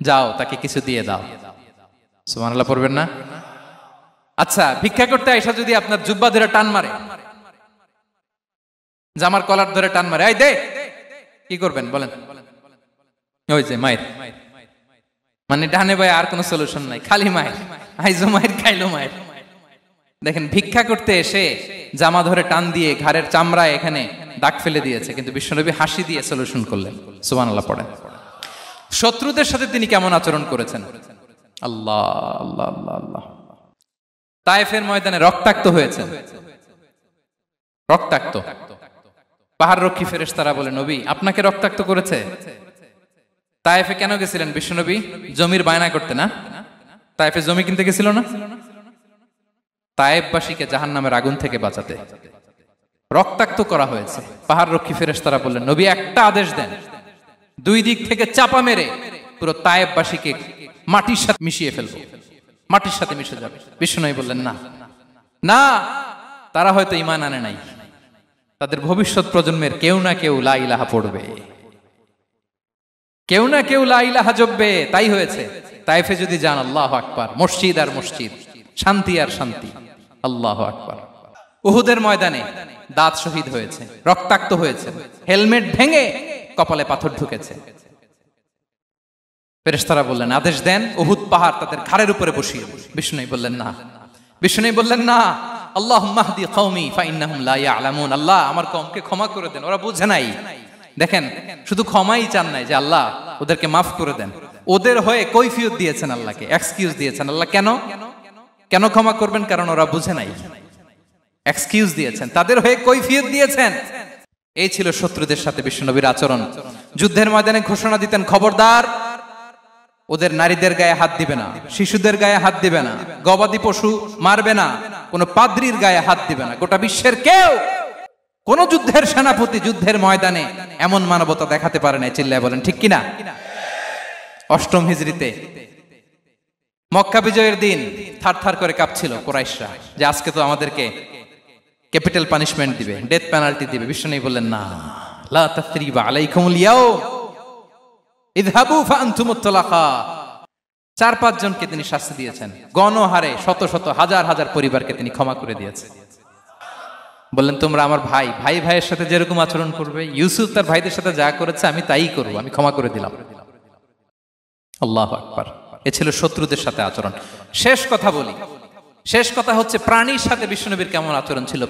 যাও, তাকে কিছু দিয়ে দাও। সুবহানাল্লাহ পড়বেন না? আচ্ছা, ভিক্ষা করতে আইসা যদি আপনার জুব্বা ধরে টান মারে, জামার কলার ধরে টান মারে, এই দে, কি করবেন বলেন? ওই যে মায়ের, মানে ডানে বায়ে আর কোনো সলিউশন নাই, খালি মায়ের, আইজো মায়ের, খাইলো মায়ের। দেখেন, ভিক্ষা করতে এসে জামা ধরে টান দিয়ে ঘাড়ের চামড়ায় এখানে দাগ ফেলে দিয়েছে, কিন্তু বিশ্বনবী হাসি দিয়ে সলিউশন করলেন। সুবহানাল্লাহ পড়েন। শত্রুদের সাথে তিনি কেমন আচরণ করেছেন? আল্লাহ আল্লাহ আল্লাহ আল্লাহ। তায়েফের ময়দানে রক্তাক্ত হয়েছে, রক্তাক্ত। পাহাড় রক্ষী ফেরেশতারা বলে, নবী, আপনাকে রক্তাক্ত করেছে? তায়েফে কেন গেছিলেন বিশ্বনবী? জমির বায়না করতে না? তায়েফে জমি কিনতে গেছিল না? তায়েফবাসীকে জাহান্নামের আগুন থেকে বাঁচাতে রক্তাক্ত করা হয়েছে। পাহাড় রক্ষী ফেরেশতারা বললেন, নবী, একটা আদেশ দেন, দুই দিক থেকে চাপা মেরে পুরো তায়েফবাসীকে মাটির সাথে মিশিয়ে ফেলবো, মাটির সাথে মিশে যাবে। বিশ্বনবী বললেন, না না, তারা হয়তো ঈমান আনে নাই, তাদের ভবিষ্যৎ প্রজন্মের কেউ না কেউ লা ইলাহা পড়বে, কেউ না কেউ লা ইলাহা জপবে। তাই হয়েছে। তায়েফে যদি যান, আল্লাহু আকবার, মসজিদ আর মসজিদ, শান্তি আর শান্তি। আল্লাহু আকবার। উহুদের ময়দানে দাঁত শহীদ হয়েছে, রক্তাক্ত হয়েছে, হেলমেট ভেঙে কপালে পাথর ঢুকেছে। ফেরেশতারা বললেন, আদেশ দেন, উহুদ পাহাড় তাদের ঘাড়ের উপরে বসিয়ে দিন। বিষ্ণু বললেন, না। বিষ্ণু বললেন, না, আল্লাহুম্মা হদি কওমি ফাইন্নাহুম লা ইয়ালামুন। আল্লাহ, আমার কওমকে ক্ষমা করে দেন, ওরা বুঝে নাই। দেখেন, শুধু ক্ষমাই চান নাই যে আল্লাহ ওদেরকে মাফ করে দেন, ওদের হয়ে কৈফিয়ত দিয়েছেন আল্লাহকে, এক্সকিউজ দিয়েছেন। আল্লাহ কেন কেন ক্ষমা করবেন? কারণ ওরা বুঝে নাই। এক্সকিউজ দিয়েছেন, তাদের হয়ে কৈফিয়ত দিয়েছেন। এই ছিল শত্রুদের সাথে বিশ্বনবীর আচরণ। যুদ্ধের ময়দানে ঘোষণা দিতেন, খবরদার, ওদের নারীদের গায়ে হাত দিবে না, শিশুদের গায়ে হাত দিবে না, গবাদি পশু মারবে না, কোন পাদ্রীর গায়ে হাত দিবে না। গোটা বিশ্বের কেউ, কোন যুদ্ধের সেনাপতি যুদ্ধের ময়দানে এমন মানবতা দেখাতে পারে না। চিল্লায় বলেন ঠিক কিনা? অষ্টম হিজরিতে মক্কা বিজয়ের দিন থারথার করে কাঁপছিল কুরাইশরা, যে আজকে তো আমাদেরকে ক্যাপিটাল পানিশমেন্ট দিবে, ডেথ পেনাল্টি দিবে। বিশ্বনবী বললেন, না, লা তাসরিবা আলাইকুমুল ইয়াউম, ইযহাবু ফাআনতুমুত তুলাকা। 4-5 জনকে তিনি শাস্তি দিয়েছেন, গণহারে শত শত হাজার হাজার পরিবারকে তিনি ক্ষমা করে দিয়েছেন। বললেন তোমরা আমার ভাই, ভাই ভাইয়ের সাথে যেরকম আচরণ করবে, ইউসুফ তার ভাইদের সাথে যা করেছে আমি তাই করব, আমি ক্ষমা করে দিলাম। আল্লাহু আকবার। এ ছিল শত্রুদের সাথে আচরণ। শেষ কথা বলি, শেষ কথা হচ্ছে প্রাণীর সাথে বিশ্বনবীর কেমন আচরণ ছিল।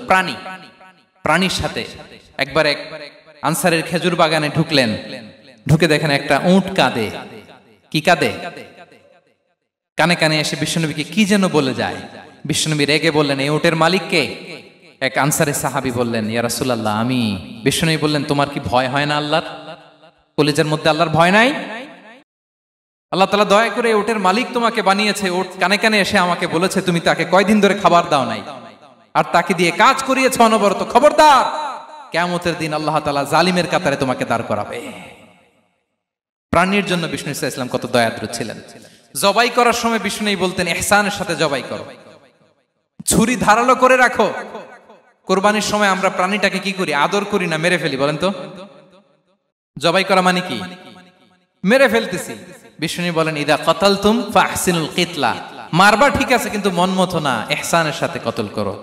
প্রাণীর সাথে একবার এক আনসারের খেজুর বাগানে ঢুকলেন, ঢুকে দেখেন একটা উট কাঁদে। কি কাঁদে? কানে কানে এসে বিশ্বনবীকে কি যেন বলে যায়। বিশ্বনবী রেগে বললেন, এই উটের মালিক কে? এক আনসারের সাহাবী বললেন, ইয়া রাসূলুল্লাহ আমি। বিশ্বনবী বললেন, তোমার কি ভয় হয় না আল্লাহর? কলিজার মধ্যে আল্লাহর ভয় নাই? আল্লাহ তাআলা দয়া করে উটের মালিক তোমাকে বানিয়েছে, উট কানে কানে এসে আমাকে বলেছে তুমি তাকে কয়দিন ধরে খাবার দাও নাই, আর তাকে দিয়ে কাজ করিয়েছে অনবরত। খবরদার, কিয়ামতের দিন আল্লাহ তাআলা জালিমের কাতারে তোমাকে দাঁড় করাবে। প্রাণীর জন্য বিষ্ণু সাল্লাল্লাহু আলাইহি ওয়াসাল্লাম কত দয়াদ্র ছিলেন। জবাই করার সময় বিষ্ণু বলতেন, ইহসানের সাথে জবাই করো, ছুরি ধারালো করে রাখো। কোরবানির সময় আমরা প্রাণীটাকে কি করি? আদর করি না, মেরে ফেলি। বলেন তো, জবাই করা মানে কি? মেরে ফেলতেছি। বিষ্ণু বলেন, ইদা কাতালতুম ফাহসিনুল কিতলা, মারবা ঠিক আছে কিন্তু মন মতো না, ইহসানের সাথে কতল করো।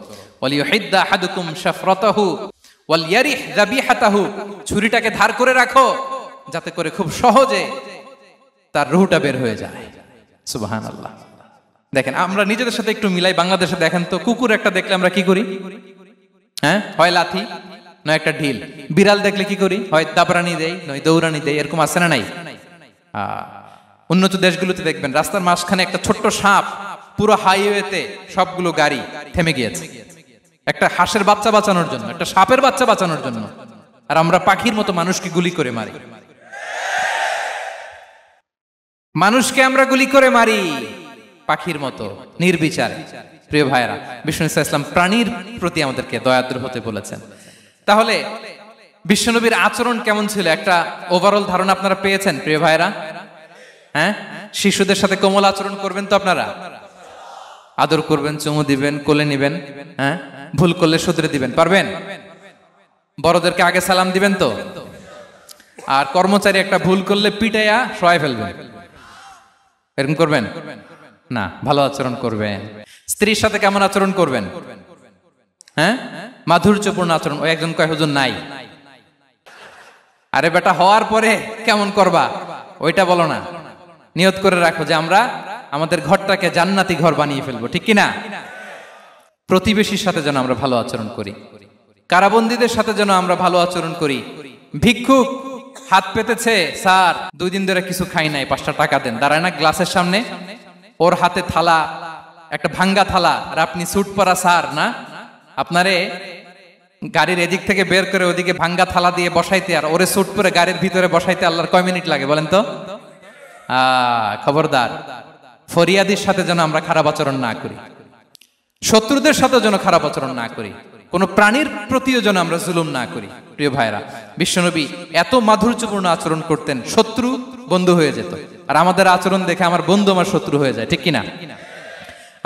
ওয়ালিয়ুহিদ্দা আহাদুকুম শাফরাতাহু ওয়ালইয়ারিহ যাবিহাতাহু, ছুরিটাকে ধার করে রাখো যাতে করে খুব সহজে তার রূহটা বের হয়ে যায়। সুবহানাল্লাহ। দেখেন আমরা নিজেদের সাথে একটু মিলাই। বাংলাদেশে দেখেন তো, কুকুর একটা দেখলে আমরা কি করি? হ্যাঁ, হয় লাথি নয় একটা ঢিল। বিড়াল দেখলে কি করি? হয় দাবরানি দেই নয় দৌড়ানি দেই। এরকম আছে না নাই? উন্নত দেশগুলোতে দেখবেন রাস্তার মাঝখানে একটা ছোট্ট সাপ, পুরো হাইওয়েতে সবগুলো গাড়ি থেমে গিয়েছে একটা হাঁসের বাচ্চা বাঁচানোর জন্য, একটা সাপের বাচ্চা বাঁচানোর জন্য। আর আমরা পাখির মতো মানুষকে গুলি করে মারি। মানুষকে আমরা গুলি করে মারি পাখির মতো নির্বিচারে। প্রিয় ভাইরা, বিষ্ণু সাল্লাল্লাহু আলাইহি ওয়াসাল্লাম প্রাণীর প্রতি আমাদেরকে দয়াদ্র হতে বলেছেন। তাহলে বিশ্বনবীর আচরণ কেমন ছিল একটা ওভারঅল ধারণা আপনারা পেয়েছেন প্রিয় ভাইরা? হ্যাঁ, শিশুদের সাথে কোমল আচরণ করবেন তো আপনারা? আদর করবেন, চুমু দিবেন, কোলে নিবেন, হ্যাঁ, ভুল করলে শুধরে দিবেন, পারবেন? বড়দেরকে আগে সালাম দিবেন তো? আর কর্মচারী একটা ভুল করলে পিটাইয়া শোয়ায় ফেলবেন, এরকম করবেন না? ভালো আচরণ করবেন। স্ত্রীর সাথে কেমন আচরণ করবেন? হ্যাঁ, মাধুর্যপূর্ণ আচরণ। ওই একজন কয় হুজুর নাই। আরে বেটা, হওয়ার পরে কেমন করবা ওইটা বলো না। নিয়ত করে রাখো যে আমরা আমাদের ঘরটাকে জান্নাতি ঘর বানিয়ে ফেলবো, ঠিক কিনা? প্রতিবেশীর সাথে যেন আমরা ভালো আচরণ করি, কারাবন্দীদের সাথে যেন আমরা ভালো আচরণ করি। ভিক্ষুক হাত পেতেছে, স্যার 2 দিন ধরে কিছু খাই নাই, 5টা টাকা দেন। দাঁড়ায় না গ্লাসের সামনে, ওর হাতে থালা, একটা ভাঙ্গা থালা, আর আপনি স্যুট পরা স্যার না, আপনারে গাড়ির এদিক থেকে বের করে ওদিকে ভাঙ্গা থালা দিয়ে বসাইতে, আর ওরে স্যুট পরে গাড়ির ভিতরে বসাইতে আল্লাহর কয় মিনিট লাগে বলেন তো? খবরদার, ফরিয়াদির সাথে যেন আমরা খারাপ আচরণ না করি, শত্রুদের সাথে যেন খারাপ আচরণ না করি, কোন প্রাণীর প্রতিও যেন আমরা জুলুম না করি। প্রিয় ভাইরা, বিশ্বনবী এত মাধুর্যপূর্ণ আচরণ করতেন, শত্রু বন্ধু হয়ে যেত। আর আমাদের আচরণ দেখে আমার বন্ধু আমার শত্রু হয়ে যায়, ঠিক কিনা?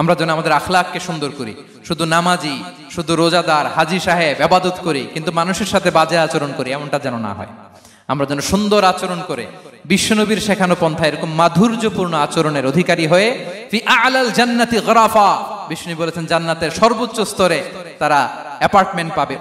আমরা যেন আমাদের আখলাককে সুন্দর করি। শুধু নামাজি, শুধু রোজাদার, হাজি সাহেব ইবাদত করি কিন্তু মানুষের সাথে বাজে আচরণ করি, এমনটা যেন না হয়। আমরা যেন সুন্দর আচরণ করে বিশ্বনবীর শেখানো পন্থা এরকম মাধুর্যপূর্ণ আচরণের অধিকারী হয়ে ফি আ'লাল জান্নাতি গরাফা, বিষ্ণু বলেছেন জান্নাতের সর্বোচ্চ স্তরে তারা অ্যাপার্টমেন্ট পাবে।